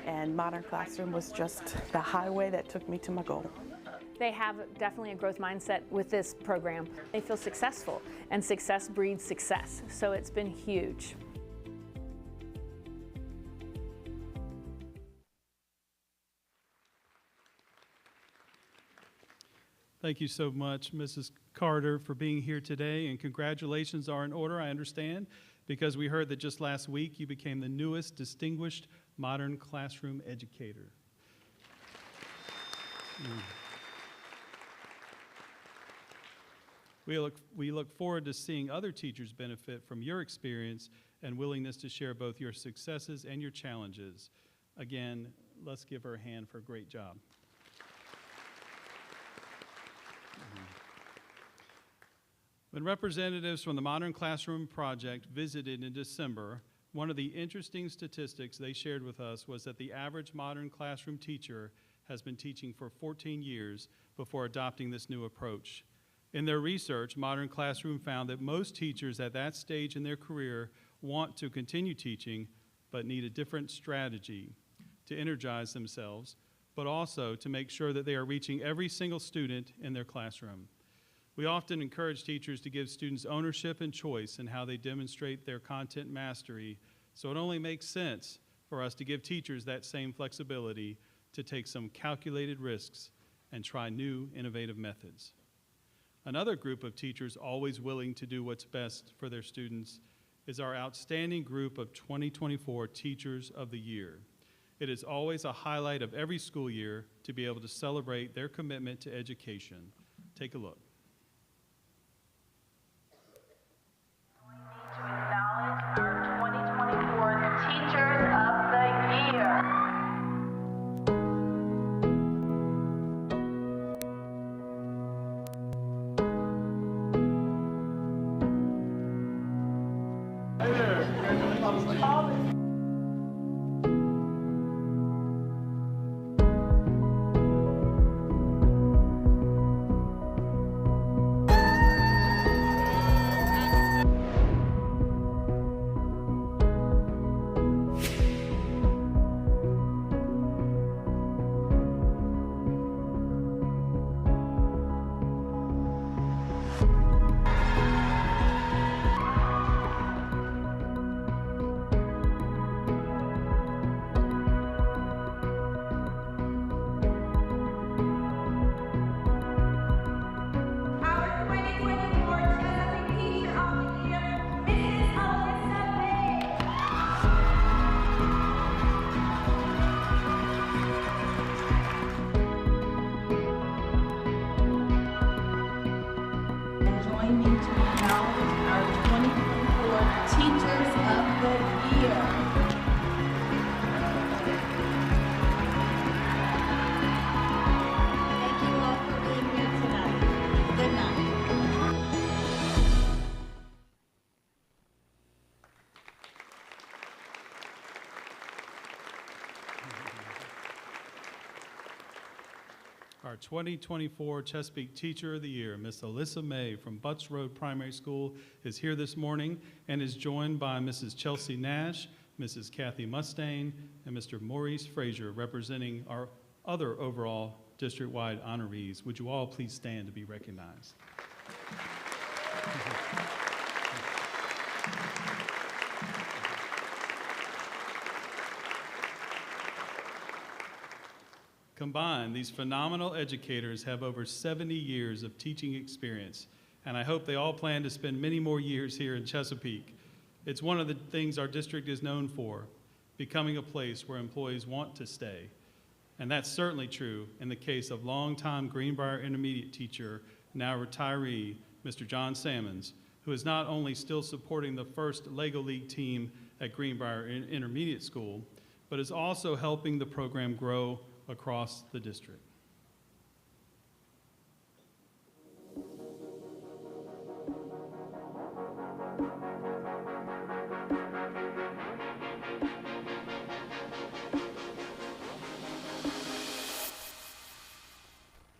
and Modern Classroom was just the highway that took me to my goal. They have definitely a growth mindset with this program. They feel successful, and success breeds success, so it's been huge. Thank you so much, Mrs. Carter, for being here today, and congratulations are in order, I understand, because we heard that just last week you became the newest Distinguished Modern Classroom Educator. We look forward to seeing other teachers benefit from your experience and willingness to share both your successes and your challenges. Again, let's give her a hand for a great job. When representatives from the Modern Classroom Project visited in December, one of the interesting statistics they shared with us was that the average Modern Classroom teacher has been teaching for 14 years before adopting this new approach. In their research, Modern Classroom found that most teachers at that stage in their career want to continue teaching, but need a different strategy to energize themselves, but also to make sure that they are reaching every single student in their classroom. We often encourage teachers to give students ownership and choice in how they demonstrate their content mastery, so it only makes sense for us to give teachers that same flexibility to take some calculated risks and try new, innovative methods. Another group of teachers always willing to do what's best for their students is our outstanding group of 2024 Teachers of the Year. It is always a highlight of every school year to be able to celebrate their commitment to education. Take a look. Acknowledge our 2024 Teachers of the Year. The Our 2024 Chesapeake Teacher of the Year, Miss Alyssa May from Butts Road Primary School, is here this morning and is joined by Mrs. Chelsea Nash, Mrs. Kathy Mustaine, and Mr. Maurice Frazier, representing our other overall district-wide honorees. Would you all please stand to be recognized? Combined, these phenomenal educators have over 70 years of teaching experience, and I hope they all plan to spend many more years here in Chesapeake. It's one of the things our district is known for, becoming a place where employees want to stay. And that's certainly true in the case of longtime Greenbrier Intermediate teacher, now retiree, Mr. John Sammons, who is not only still supporting the first LEGO League team at Greenbrier Intermediate School, but is also helping the program grow across the district.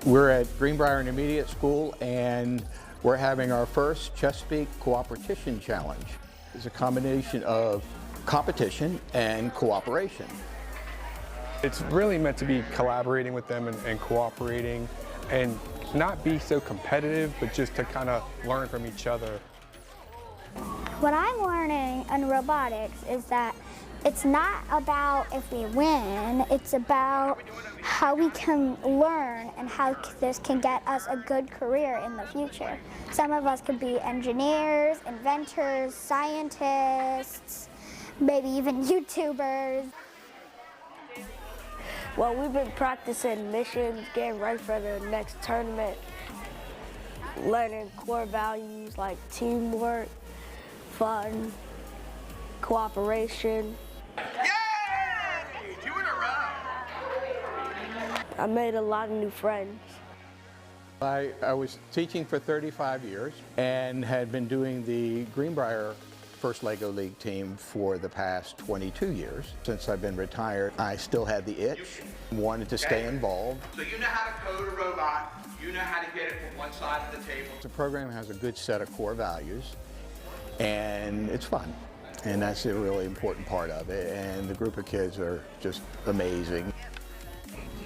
We're at Greenbrier Intermediate School and we're having our first Chesapeake Cooperation Challenge. It's a combination of competition and cooperation. It's really meant to be collaborating with them and cooperating and not be so competitive, but just to kind of learn from each other. What I'm learning in robotics is that it's not about if we win, it's about how we can learn and how this can get us a good career in the future. Some of us could be engineers, inventors, scientists, maybe even YouTubers. Well, we've been practicing missions, getting ready for the next tournament, learning core values like teamwork, fun, cooperation. Yay! 2 in a row! I made a lot of new friends. I was teaching for 35 years and had been doing the Greenbrier First LEGO League team for the past 22 years. Since I've been retired, I still had the itch, wanted to stay involved. So you know how to code a robot, you know how to get it from one side of the table. The program has a good set of core values and it's fun. And that's a really important part of it. And the group of kids are just amazing.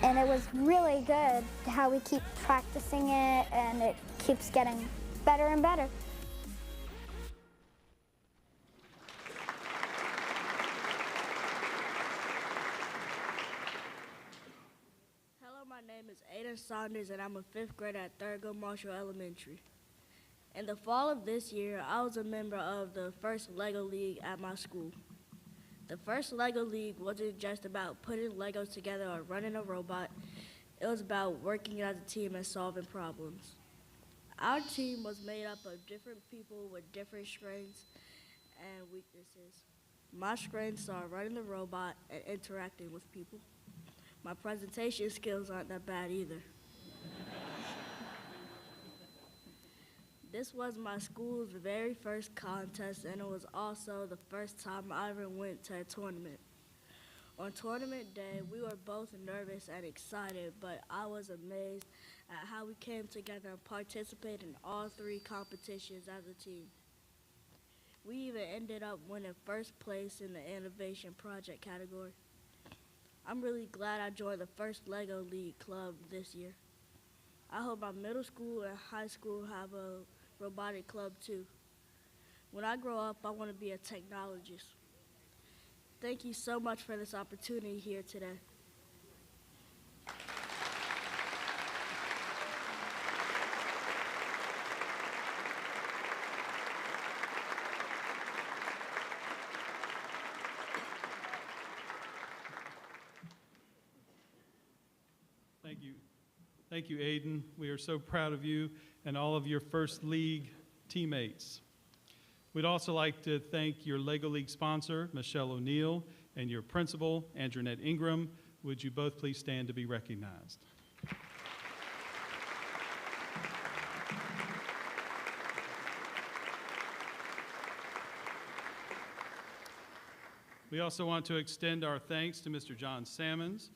And it was really good how we keep practicing it and it keeps getting better and better. My name is Aiden Saunders and I'm a 5th grader at Thurgood Marshall Elementary. In the fall of this year, I was a member of the first LEGO League at my school. The first LEGO League wasn't just about putting Legos together or running a robot. It was about working as a team and solving problems. Our team was made up of different people with different strengths and weaknesses. My strengths are running the robot and interacting with people. My presentation skills aren't that bad either. This was my school's very first contest, and it was also the first time I ever went to a tournament. On tournament day, we were both nervous and excited, but I was amazed at how we came together and participated in all 3 competitions as a team. We even ended up winning first place in the Innovation Project category. I'm really glad I joined the first LEGO League club this year. I hope my middle school and high school have a robotic club too. When I grow up, I want to be a technologist. Thank you so much for this opportunity here today. Thank you, Aiden. We are so proud of you and all of your First League teammates. We'd also like to thank your LEGO League sponsor, Michelle O'Neill, and your principal, Andronette Ingram. Would you both please stand to be recognized? We also want to extend our thanks to Mr. John Sammons,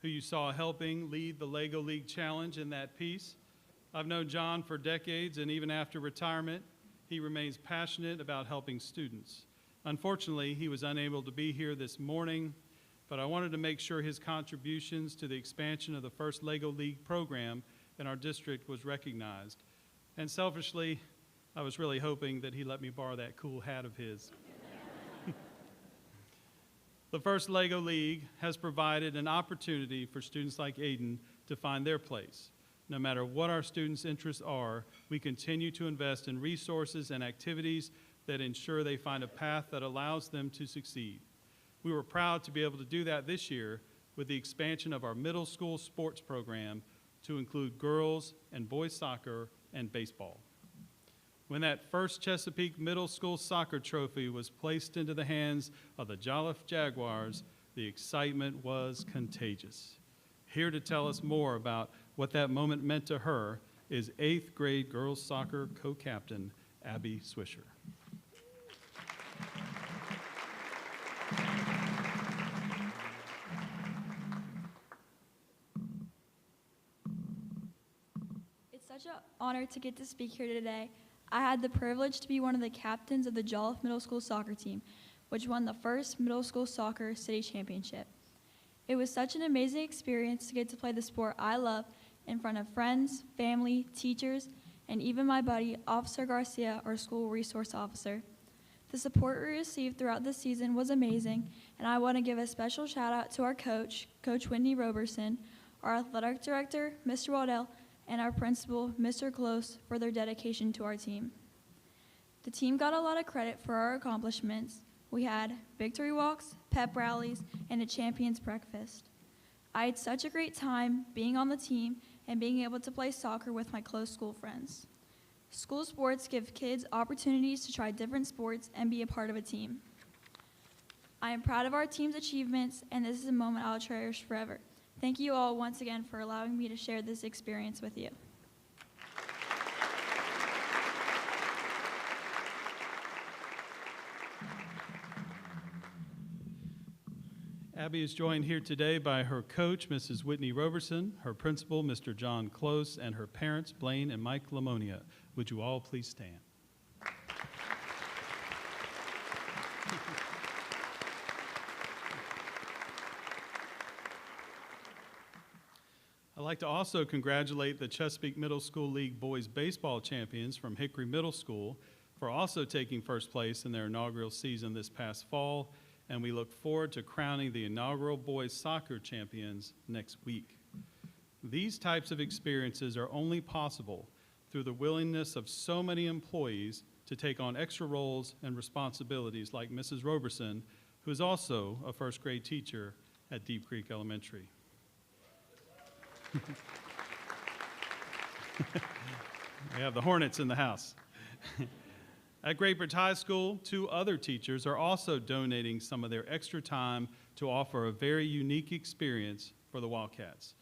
who you saw helping lead the LEGO League Challenge in that piece. I've known John for decades, and even after retirement, he remains passionate about helping students. Unfortunately, he was unable to be here this morning, but I wanted to make sure his contributions to the expansion of the first LEGO League program in our district was recognized. And selfishly, I was really hoping that he let me borrow that cool hat of his. The first LEGO League has provided an opportunity for students like Aiden to find their place. No matter what our students' interests are, we continue to invest in resources and activities that ensure they find a path that allows them to succeed. We were proud to be able to do that this year with the expansion of our middle school sports program to include girls and boys soccer and baseball. When that first Chesapeake Middle School soccer trophy was placed into the hands of the Jolliffe Jaguars, the excitement was contagious. Here to tell us more about what that moment meant to her is 8th grade girls soccer co-captain Abby Swisher. It's such an honor to get to speak here today. I had the privilege to be one of the captains of the Jolliffe Middle School soccer team, which won the first middle school soccer city championship. It was such an amazing experience to get to play the sport I love in front of friends, family, teachers, and even my buddy, Officer Garcia, our school resource officer. The support we received throughout the season was amazing, and I want to give a special shout out to our coach, Coach Whitney Roberson, our athletic director, Mr. Waddell, and our principal, Mr. Close, for their dedication to our team. The team got a lot of credit for our accomplishments. We had victory walks, pep rallies, and a champions breakfast. I had such a great time being on the team and being able to play soccer with my close school friends. School sports give kids opportunities to try different sports and be a part of a team. I am proud of our team's achievements, and this is a moment I'll cherish forever. Thank you all once again for allowing me to share this experience with you. Abby is joined here today by her coach, Mrs. Whitney Roberson, her principal, Mr. John Close, and her parents, Blaine and Mike Lamonia. Would you all please stand? I'd like to also congratulate the Chesapeake Middle School League Boys Baseball champions from Hickory Middle School for also taking first place in their inaugural season this past fall, and we look forward to crowning the inaugural boys soccer champions next week. These types of experiences are only possible through the willingness of so many employees to take on extra roles and responsibilities like Mrs. Roberson, who is also a first grade teacher at Deep Creek Elementary. We have the Hornets in the house. At Great Bridge High School, 2 other teachers are also donating some of their extra time to offer a very unique experience for the Wildcats.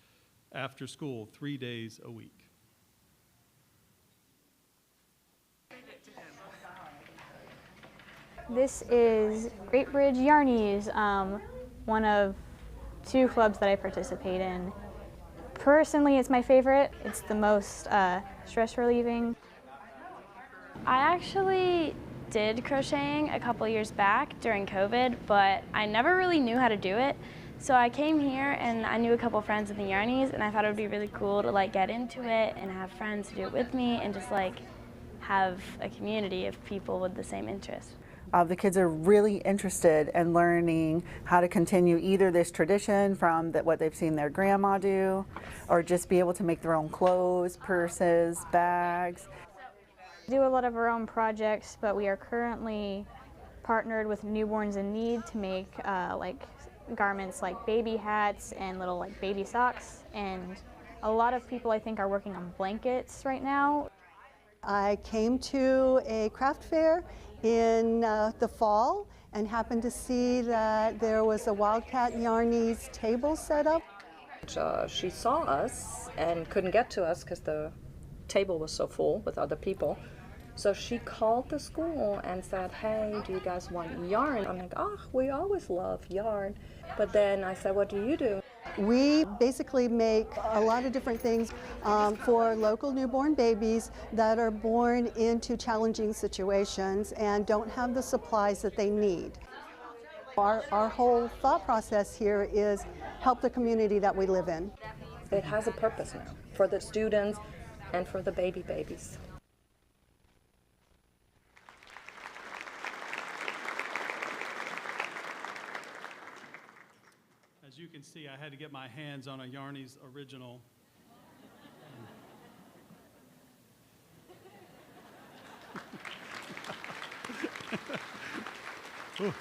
After school, 3 days a week. This is Great Bridge Yarnies, one of 2 clubs that I participate in. Personally, it's my favorite. It's the most stress relieving. I actually did crocheting a couple years back during COVID, but I never really knew how to do it. So I came here and I knew a couple friends in the Yarnies, and I thought it would be really cool to like get into it and have friends to do it with me and just like have a community of people with the same interests. The kids are really interested in learning how to continue either this tradition from what they've seen their grandma do, or just be able to make their own clothes, purses, bags. We do a lot of our own projects, but we are currently partnered with Newborns in Need to make like garments like baby hats and little like baby socks. And a lot of people I think are working on blankets right now. I came to a craft fair in the fall and happened to see that there was a Wildcat Yarnies table set up. She saw us and couldn't get to us because the table was so full with other people. So she called the school and said, hey, do you guys want yarn? I'm like, oh, we always love yarn. But then I said, what do you do? We basically make a lot of different things for local newborn babies that are born into challenging situations and don't have the supplies that they need. Our whole thought process here is help the community that we live in. It has a purpose now for the students and for the babies. As you can see, I had to get my hands on a Yarny's original. Ooh,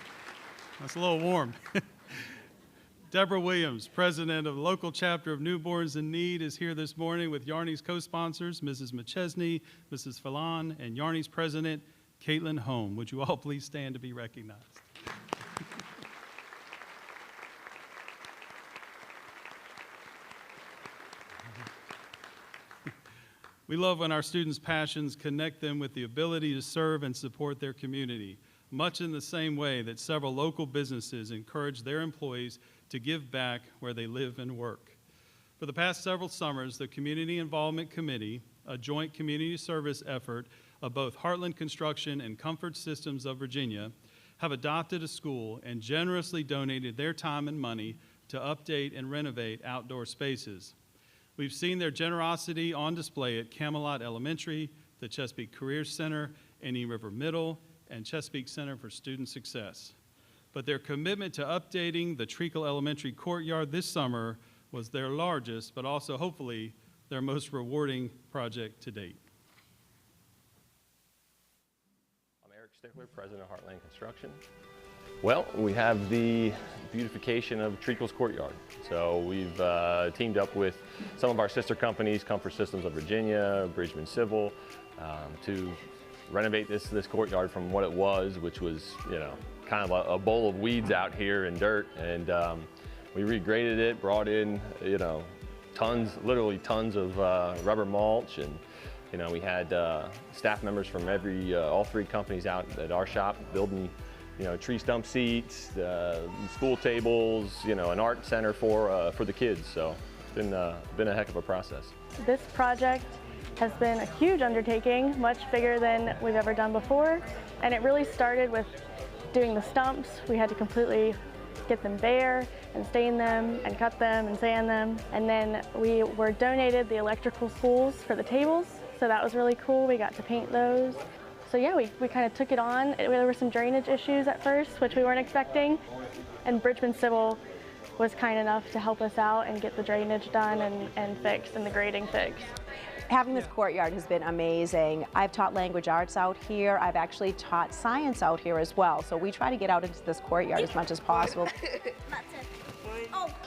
that's a little warm. Deborah Williams, president of the local chapter of Newborns in Need, is here this morning with Yarny's co-sponsors, Mrs. McChesney, Mrs. Fallon, and Yarny's president, Caitlin Home. Would you all please stand to be recognized? We love when our students' passions connect them with the ability to serve and support their community, much in the same way that several local businesses encourage their employees to give back where they live and work. For the past several summers, the Community Involvement Committee, a joint community service effort of both Heartland Construction and Comfort Systems of Virginia, have adopted a school and generously donated their time and money to update and renovate outdoor spaces. We've seen their generosity on display at Camelot Elementary, the Chesapeake Career Center, Indian River Middle, and Chesapeake Center for Student Success. But their commitment to updating the Treacle Elementary courtyard this summer was their largest, but also hopefully their most rewarding project to date. I'm Eric Stickler, president of Heartland Construction. Well, we have the beautification of Treacle's courtyard. So we've teamed up with some of our sister companies, Comfort Systems of Virginia, Bridgman Civil, to renovate this courtyard from what it was, which was, kind of a bowl of weeds out here and dirt. And we regraded it, brought in, literally tons of rubber mulch, and we had staff members from all three companies out at our shop building tree stump seats, school tables, an art center for the kids. So it's been a heck of a process. This project has been a huge undertaking, much bigger than we've ever done before. And it really started with doing the stumps. We had to completely get them bare and stain them and cut them and sand them. And then we were donated the electrical spools for the tables. So that was really cool. We got to paint those. So yeah, we kind of took it on. There were some drainage issues at first, which we weren't expecting. And Bridgman Civil was kind enough to help us out and get the drainage done and fixed and the grading fixed. Having this courtyard has been amazing. I've taught language arts out here. I've actually taught science out here as well. So we try to get out into this courtyard as much as possible.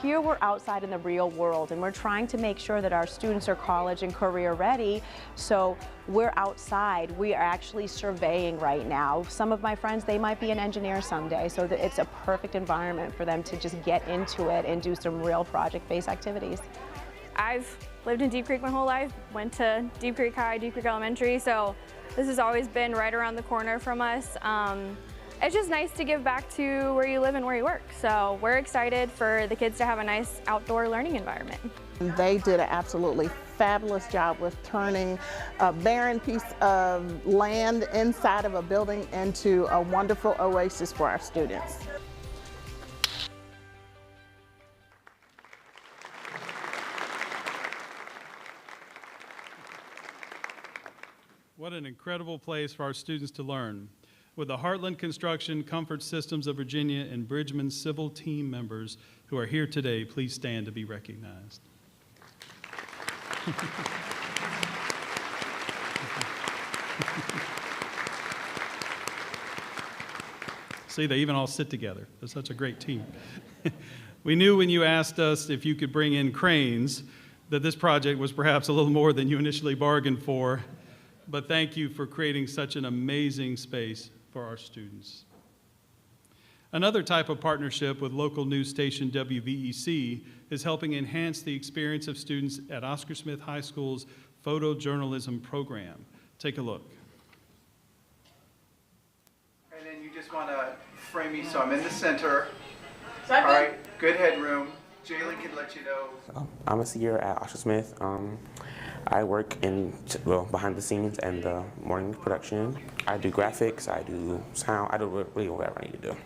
Here we're outside in the real world, and we're trying to make sure that our students are college and career ready. So we're outside. We are actually surveying right now. Some of my friends, they might be an engineer someday, so that it's a perfect environment for them to just get into it and do some real project-based activities. I've lived in Deep Creek my whole life, went to Deep Creek High, Deep Creek Elementary, so this has always been right around the corner from us. It's just nice to give back to where you live and where you work. So we're excited for the kids to have a nice outdoor learning environment. They did an absolutely fabulous job with turning a barren piece of land inside of a building into a wonderful oasis for our students. What an incredible place for our students to learn. With the Heartland Construction, Comfort Systems of Virginia, and Bridgman Civil team members who are here today, please stand to be recognized. See, they even all sit together. They're such a great team. We knew when you asked us if you could bring in cranes that this project was perhaps a little more than you initially bargained for, but thank you for creating such an amazing space for our students. Another type of partnership with local news station WVEC is helping enhance the experience of students at Oscar Smith High School's photojournalism program. Take a look. And then you just want to frame me so I'm in the center. All right, good headroom. Jalen can let you know. I'm a senior at Oscar Smith. I work behind the scenes and the morning production. I do graphics, I do sound, I do really whatever I need to do.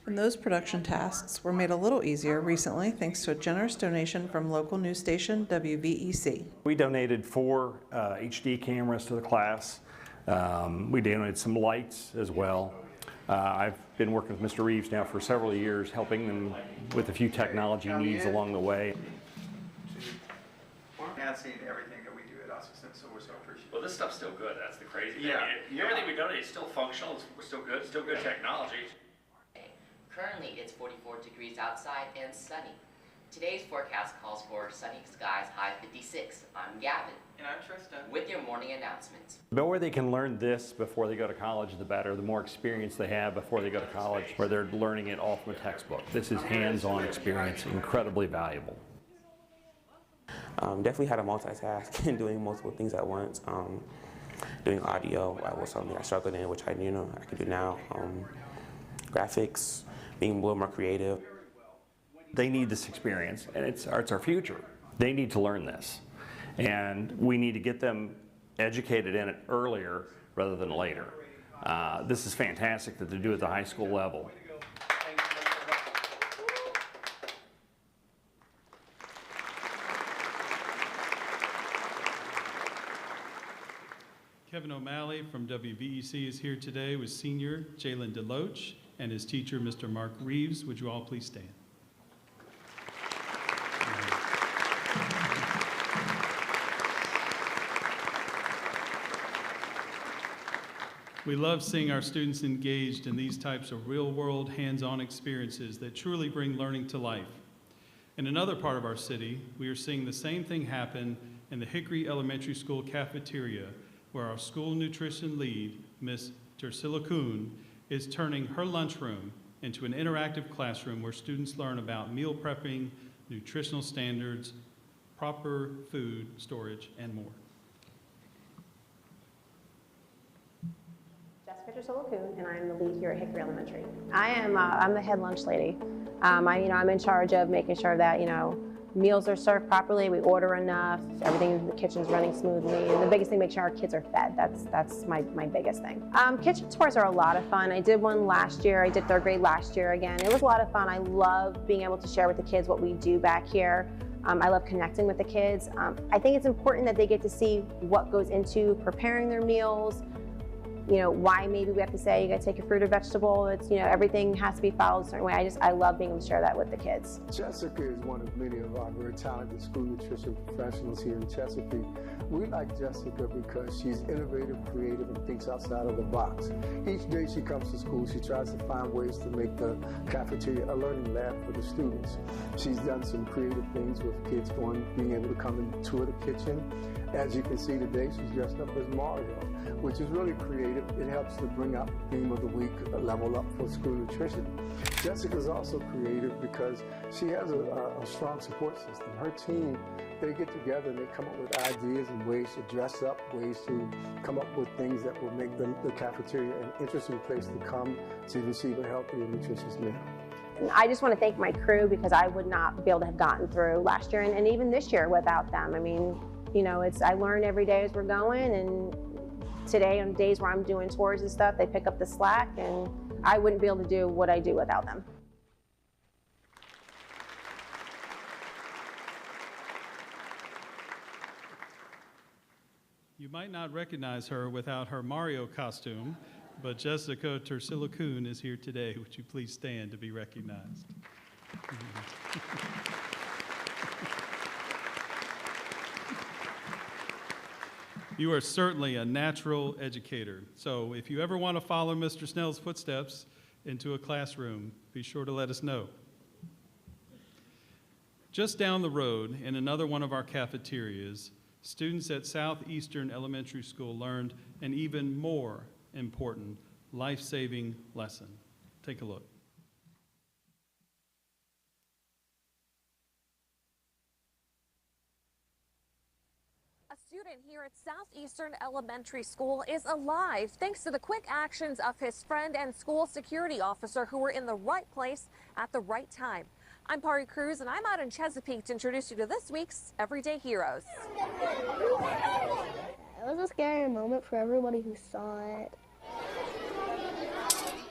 And those production tasks were made a little easier recently thanks to a generous donation from local news station WVEC. We donated 4 HD cameras to the class. We donated some lights as well. I've been working with Mr. Reeves now for several years, helping them with a few technology needs along the way. Not seeing everything that we do at Oscar Smith, so we're so appreciative. Well, this stuff's still good. That's the crazy Yeah, thing. yeah. Everything we donate is still functional. It's still good. Still good technology. Currently, it's 44 degrees outside and sunny. Today's forecast calls for sunny skies, high 56. I'm Gavin. And I'm Tristan. With your morning announcements. The more they can learn this before they go to college, the better. The more experience they have before they go to college, where they're learning it all from a textbook. This is hands-on experience, incredibly valuable. Definitely had to multitask and doing multiple things at once. Doing audio was something I struggled in, which I can do now. Graphics, being a little more creative. They need this experience, and it's our future. They need to learn this, and we need to get them educated in it earlier rather than later. This is fantastic that they do at the high school level. Kevin O'Malley from WVEC is here today with senior Jalen DeLoach and his teacher, Mr. Mark Reeves. Would you all please stand? We love seeing our students engaged in these types of real-world, hands-on experiences that truly bring learning to life. In another part of our city, we are seeing the same thing happen in the Hickory Elementary School cafeteria, where our school nutrition lead, Ms. Tersila Kuhn, is turning her lunchroom into an interactive classroom where students learn about meal prepping, nutritional standards, proper food storage, and more. Jessica Tersila Kuhn, and I'm the lead here at Hickory Elementary. I'm the head lunch lady. I'm in charge of making sure that meals are served properly, we order enough, everything in the kitchen's running smoothly, and the biggest thing, make sure our kids are fed. That's my biggest thing. Kitchen tours are a lot of fun. I did one last year. I did 3rd grade last year again. It was a lot of fun. I love being able to share with the kids what we do back here. I love connecting with the kids. I think it's important that they get to see what goes into preparing their meals, why maybe we have to say you gotta take your fruit or vegetable. It's, everything has to be followed a certain way. I love being able to share that with the kids. Jessica is one of many of our very talented school nutrition professionals here in Chesapeake. We like Jessica because she's innovative, creative, and thinks outside of the box. Each day she comes to school, she tries to find ways to make the cafeteria a learning lab for the students. She's done some creative things with kids being able to come and tour the kitchen. As you can see today, she's dressed up as Mario, which is really creative. It helps to bring out the theme of the week, Level Up for School Nutrition. Jessica's also creative because she has a strong support system. Her team, they get together and they come up with ideas and ways to dress up, ways to come up with things that will make the cafeteria an interesting place to come to receive a healthy and nutritious meal. I just want to thank my crew because I would not be able to have gotten through last year and even this year without them. I mean, I learn every day as we're going, and today on days where I'm doing tours and stuff, they pick up the slack, and I wouldn't be able to do what I do without them. You might not recognize her without her Mario costume, but Jessica Tersila Kuhn is here today. Would you please stand to be recognized? You are certainly a natural educator. So if you ever want to follow Mr. Snell's footsteps into a classroom, be sure to let us know. Just down the road, in another one of our cafeterias, students at Southeastern Elementary School learned an even more important life-saving lesson. Take a look. Student here at Southeastern Elementary School is alive thanks to the quick actions of his friend and school security officer who were in the right place at the right time. I'm Pari Cruz, and I'm out in Chesapeake to introduce you to this week's Everyday Heroes. It was a scary moment for everybody who saw it.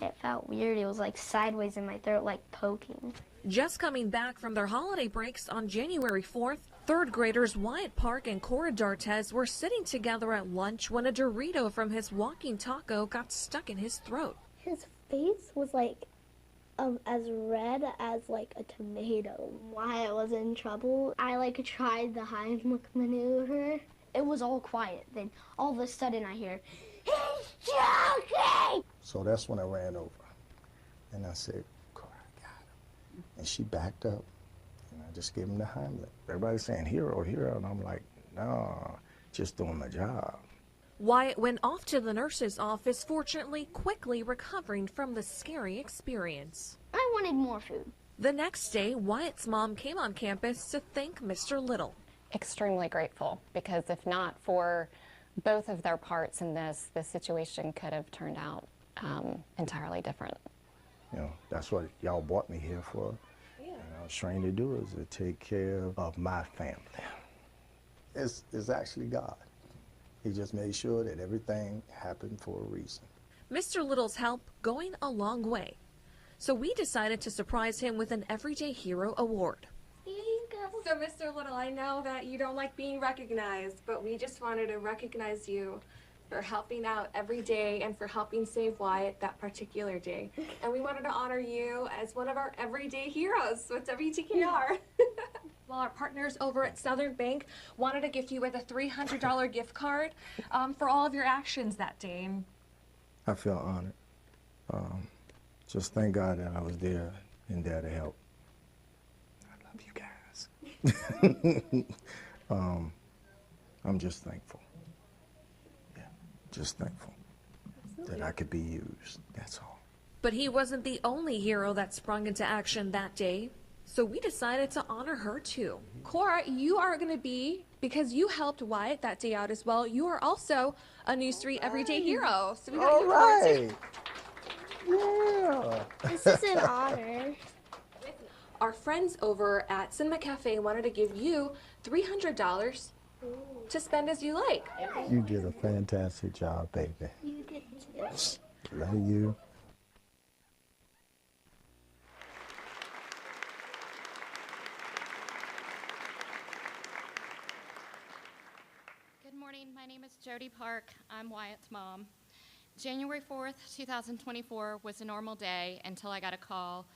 It felt weird. It was like sideways in my throat, like poking. Just coming back from their holiday breaks on January 4th, third graders Wyatt Park and Cora D'Artes were sitting together at lunch when a Dorito from his walking taco got stuck in his throat. His face was like as red as like a tomato. Wyatt was in trouble. I like tried the Heimlich maneuver. It was all quiet. Then all of a sudden I hear, "He's choking!" So that's when I ran over. And I said, Cora, I got him. And she backed up. And I just gave him the Heimlich. Everybody's saying, hero, hero. And I'm like, no, just doing my job. Wyatt went off to the nurse's office, fortunately quickly recovering from the scary experience. I wanted more food. The next day, Wyatt's mom came on campus to thank Mr. Little. Extremely grateful, because if not for both of their parts in this, the situation could have turned out entirely different. You know, that's what y'all brought me here for. Yeah. And I was trained to do is to take care of my family. It's actually God. He just made sure that everything happened for a reason. Mr. Little's help going a long way. So we decided to surprise him with an Everyday Hero Award. So, Mr. Little, I know that you don't like being recognized, but we just wanted to recognize you for helping out every day and for helping save Wyatt that particular day. And we wanted to honor you as one of our everyday heroes with WTKR. Well, our partners over at Southern Bank wanted to gift you with a $300 gift card for all of your actions that day. I feel honored. Just thank God that I was there and there to help. I love you guys. I'm just thankful. Yeah, just thankful that I could be used. That's all. But he wasn't the only hero that sprung into action that day. So we decided to honor her too. Cora, you are going to be, because you helped Wyatt that day out as well, you are also a News 3 Everyday Hero. So we got All you right. Yeah. This is an honor. Our friends over at Cinema Cafe wanted to give you $300 to spend as you like. You did a fantastic job, baby. You did too. Love you. Good morning. My name is Jody Park. I'm Wyatt's mom. January 4th, 2024 was a normal day until I got a call.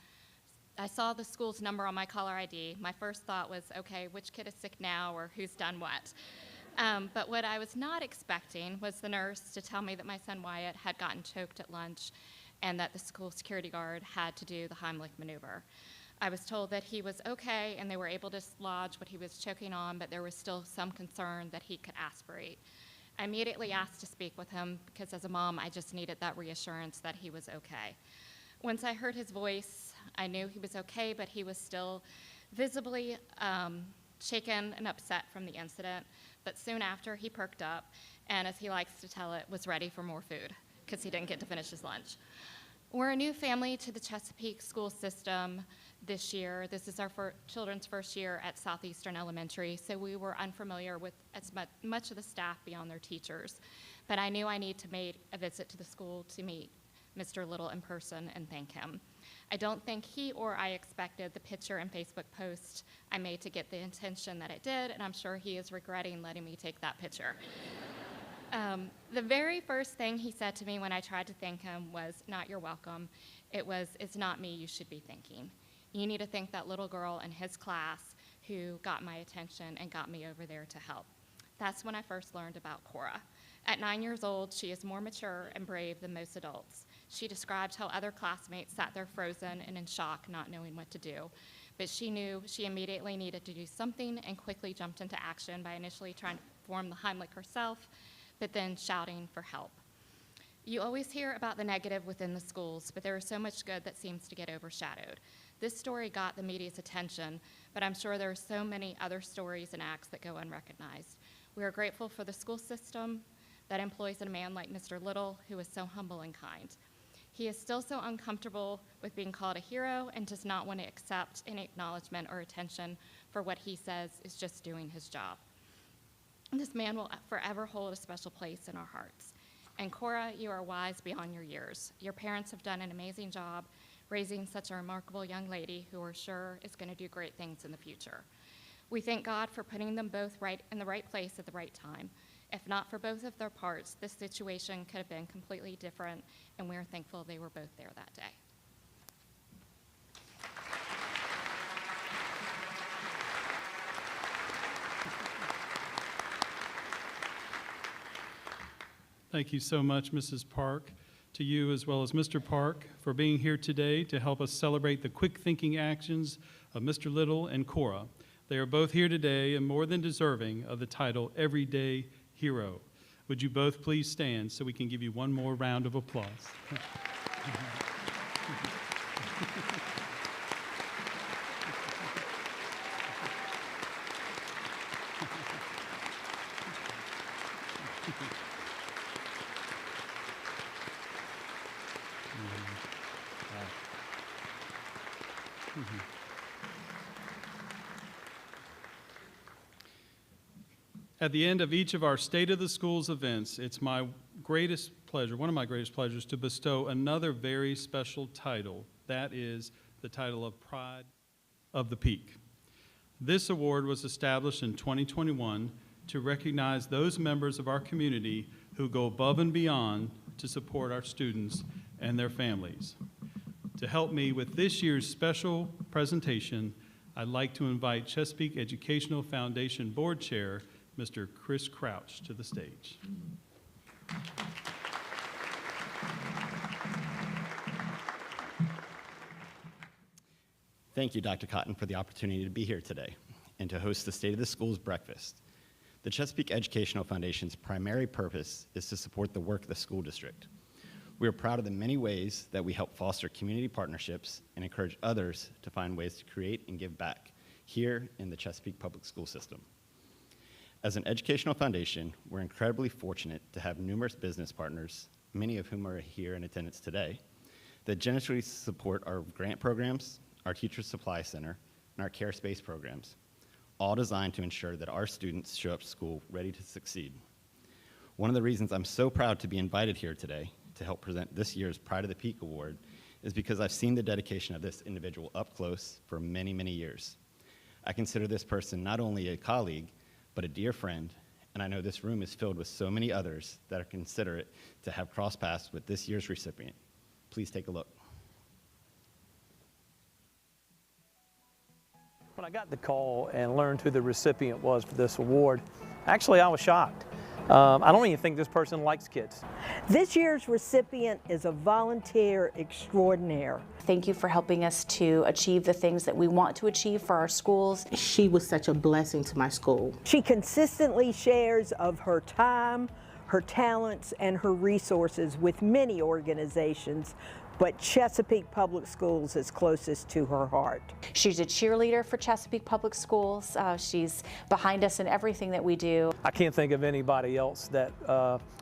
I saw the school's number on my caller ID. My first thought was, okay, which kid is sick now or who's done what? But what I was not expecting was the nurse to tell me that my son Wyatt had gotten choked at lunch and that the school security guard had to do the Heimlich maneuver. I was told that he was okay and they were able to lodge what he was choking on, but there was still some concern that he could aspirate. I immediately asked to speak with him because as a mom, I just needed that reassurance that he was okay. Once I heard his voice, I knew he was okay, but he was still visibly shaken and upset from the incident. But soon after, he perked up, and as he likes to tell it, was ready for more food because he didn't get to finish his lunch. We're a new family to the Chesapeake school system this year. This is our children's first year at Southeastern Elementary, so we were unfamiliar with as much of the staff beyond their teachers. But I knew I needed to make a visit to the school to meet Mr. Little in person and thank him. I don't think he or I expected the picture and Facebook post I made to get the attention that it did, and I'm sure he is regretting letting me take that picture. The very first thing he said to me when I tried to thank him was, "Not you're welcome." It was, "It's not me you should be thanking. You need to thank that little girl in his class who got my attention and got me over there to help." That's when I first learned about Cora. At 9 years old, she is more mature and brave than most adults. She described how other classmates sat there frozen and in shock, not knowing what to do. But she knew she immediately needed to do something and quickly jumped into action by initially trying to perform the Heimlich herself, but then shouting for help. You always hear about the negative within the schools, but there is so much good that seems to get overshadowed. This story got the media's attention, but I'm sure there are so many other stories and acts that go unrecognized. We are grateful for the school system that employs a man like Mr. Little, who is so humble and kind. He is still so uncomfortable with being called a hero and does not want to accept any acknowledgement or attention for what he says is just doing his job. This man will forever hold a special place in our hearts. And Cora, you are wise beyond your years. Your parents have done an amazing job raising such a remarkable young lady who we're sure is going to do great things in the future. We thank God for putting them both in the right place at the right time. If not for both of their parts, this situation could have been completely different, and we are thankful they were both there that day. Thank you so much, Mrs. Park, to you as well as Mr. Park for being here today to help us celebrate the quick thinking actions of Mr. Little and Cora. They are both here today and more than deserving of the title Everyday Hero. Would you both please stand so we can give you one more round of applause? At the end of each of our State of the Schools events, it's my greatest pleasure, one of my greatest pleasures, to bestow another very special title. That is the title of Pride of the Peak. This award was established in 2021 to recognize those members of our community who go above and beyond to support our students and their families. To help me with this year's special presentation, I'd like to invite Chesapeake Educational Foundation Board Chair, Mr. Chris Crouch, to the stage. Thank you, Dr. Cotton, for the opportunity to be here today and to host the State of the Schools breakfast. The Chesapeake Educational Foundation's primary purpose is to support the work of the school district. We are proud of the many ways that we help foster community partnerships and encourage others to find ways to create and give back here in the Chesapeake Public School System. As an educational foundation, we're incredibly fortunate to have numerous business partners, many of whom are here in attendance today, that generously support our grant programs, our Teacher Supply Center, and our Care Space programs, all designed to ensure that our students show up to school ready to succeed. One of the reasons I'm so proud to be invited here today to help present this year's Pride of the Peak Award is because I've seen the dedication of this individual up close for many, many years. I consider this person not only a colleague, but a dear friend, and I know this room is filled with so many others that are considerate to have crossed paths with this year's recipient. Please take a look. When I got the call and learned who the recipient was for this award, actually I was shocked. I don't even think this person likes kids. This year's recipient is a volunteer extraordinaire. Thank you for helping us to achieve the things that we want to achieve for our schools. She was such a blessing to my school. She consistently shares of her time, her talents, and her resources with many organizations, but Chesapeake Public Schools is closest to her heart. She's a cheerleader for Chesapeake Public Schools. She's behind us in everything that we do. I can't think of anybody else that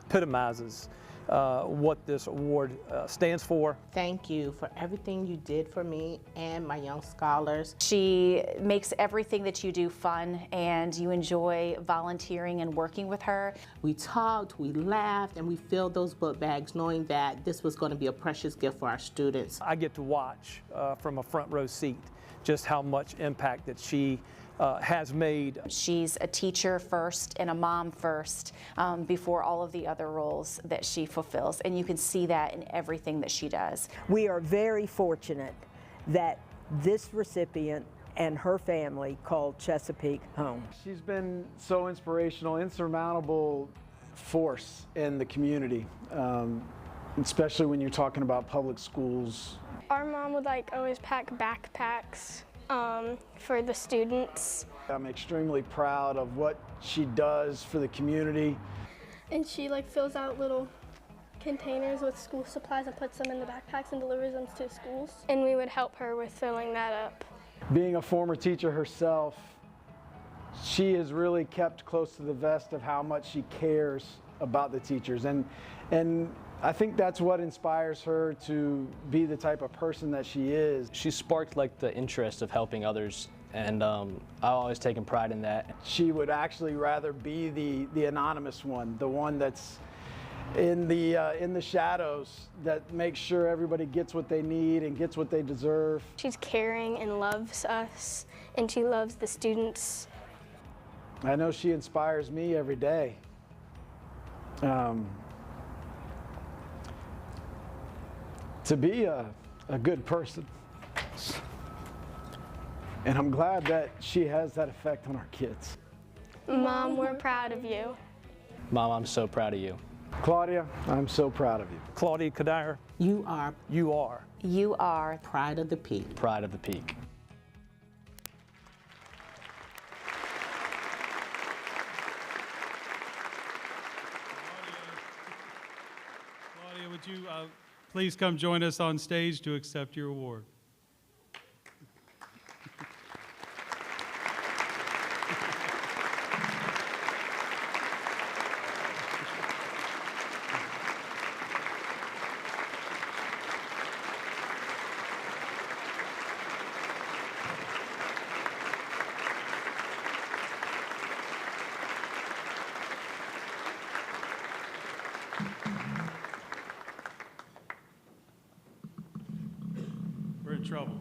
epitomizes what this award stands for. Thank you for everything you did for me and my young scholars. She makes everything that you do fun, and you enjoy volunteering and working with her. We talked, we laughed, and we filled those book bags knowing that this was going to be a precious gift for our students. I get to watch from a front row seat just how much impact that she has made. She's a teacher first and a mom first before all of the other roles that she fulfills, and you can see that in everything that she does. We are very fortunate that this recipient and her family called Chesapeake home. She's been so inspirational, insurmountable force in the community, especially when you're talking about public schools. Our mom would always pack backpacks for the students. I'm extremely proud of what she does for the community. And she fills out little containers with school supplies and puts them in the backpacks and delivers them to schools. And we would help her with filling that up. Being a former teacher herself, she has really kept close to the vest of how much she cares about the teachers. And I think that's what inspires her to be the type of person that she is. She sparked like the interest of helping others, and I've always taken pride in that. She would actually rather be the anonymous one, the one that's in the shadows, that makes sure everybody gets what they need and gets what they deserve. She's caring and loves us, and she loves the students. I know she inspires me every day. To be a good person. And I'm glad that she has that effect on our kids. Mom, we're proud of you. Mom, I'm so proud of you. Claudia, I'm so proud of you. Claudia Kadir. You are. You are. You are Pride of the Peak. Pride of the Peak. Claudia, would you please come join us on stage to accept your award? We're in trouble.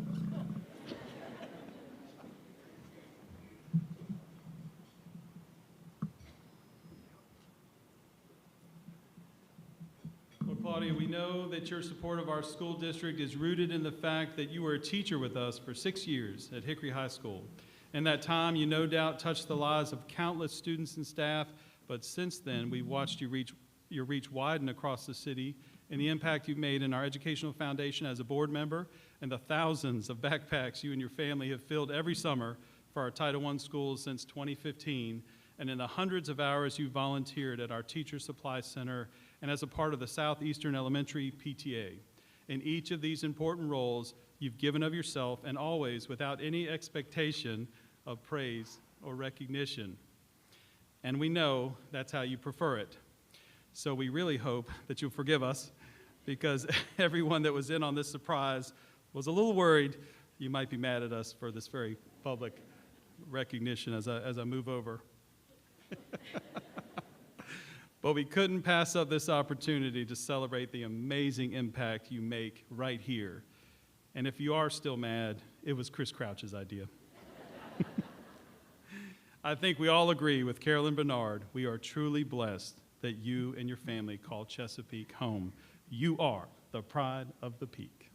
Well, Claudia, we know that your support of our school district is rooted in the fact that you were a teacher with us for 6 years at Hickory High School. In that time, you no doubt touched the lives of countless students and staff, but since then, we've watched your reach widen across the city and the impact you've made in our educational foundation as a board member, and the thousands of backpacks you and your family have filled every summer for our Title I schools since 2015, and in the hundreds of hours you volunteered at our Teacher Supply Center and as a part of the Southeastern Elementary PTA. In each of these important roles, you've given of yourself, and always without any expectation of praise or recognition. And we know that's how you prefer it. So we really hope that you'll forgive us, because everyone that was in on this surprise was a little worried you might be mad at us for this very public recognition as I move over. But we couldn't pass up this opportunity to celebrate the amazing impact you make right here. And if you are still mad, it was Chris Crouch's idea. I think we all agree with Carolyn Bernard, we are truly blessed that you and your family call Chesapeake home. You are the pride of the Peak.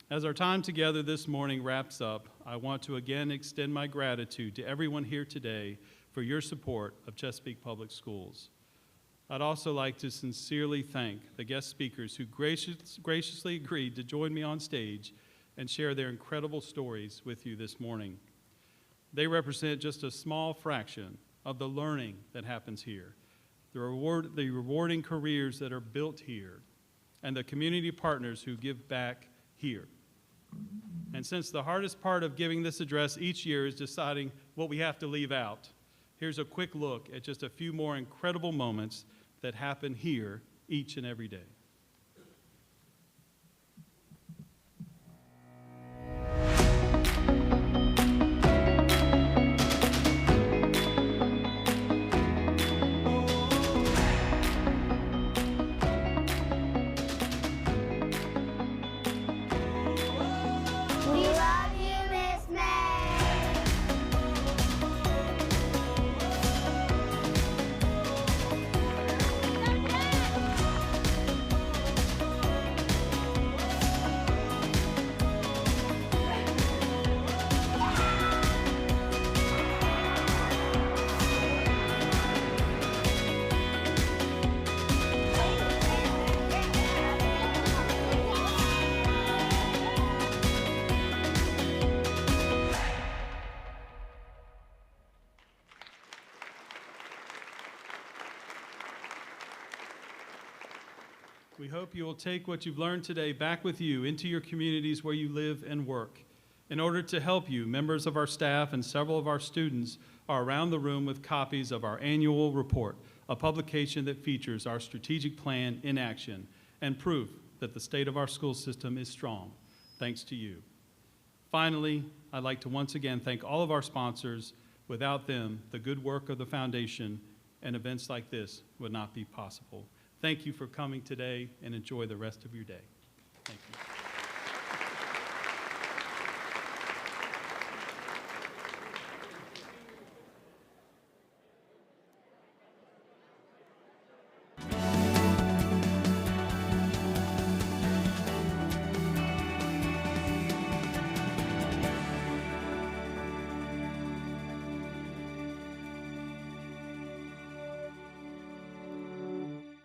As our time together this morning wraps up, I want to again extend my gratitude to everyone here today for your support of Chesapeake Public Schools. I'd also like to sincerely thank the guest speakers who graciously agreed to join me on stage and share their incredible stories with you this morning. They represent just a small fraction of the learning that happens here, the rewarding careers that are built here, and the community partners who give back here. And since the hardest part of giving this address each year is deciding what we have to leave out, here's a quick look at just a few more incredible moments that happen here each and every day. We hope you will take what you've learned today back with you into your communities where you live and work. In order to help you, members of our staff and several of our students are around the room with copies of our annual report, a publication that features our strategic plan in action and proof that the state of our school system is strong, thanks to you. Finally, I'd like to once again thank all of our sponsors. Without them, the good work of the foundation and events like this would not be possible. Thank you for coming today, and enjoy the rest of your day. Thank you.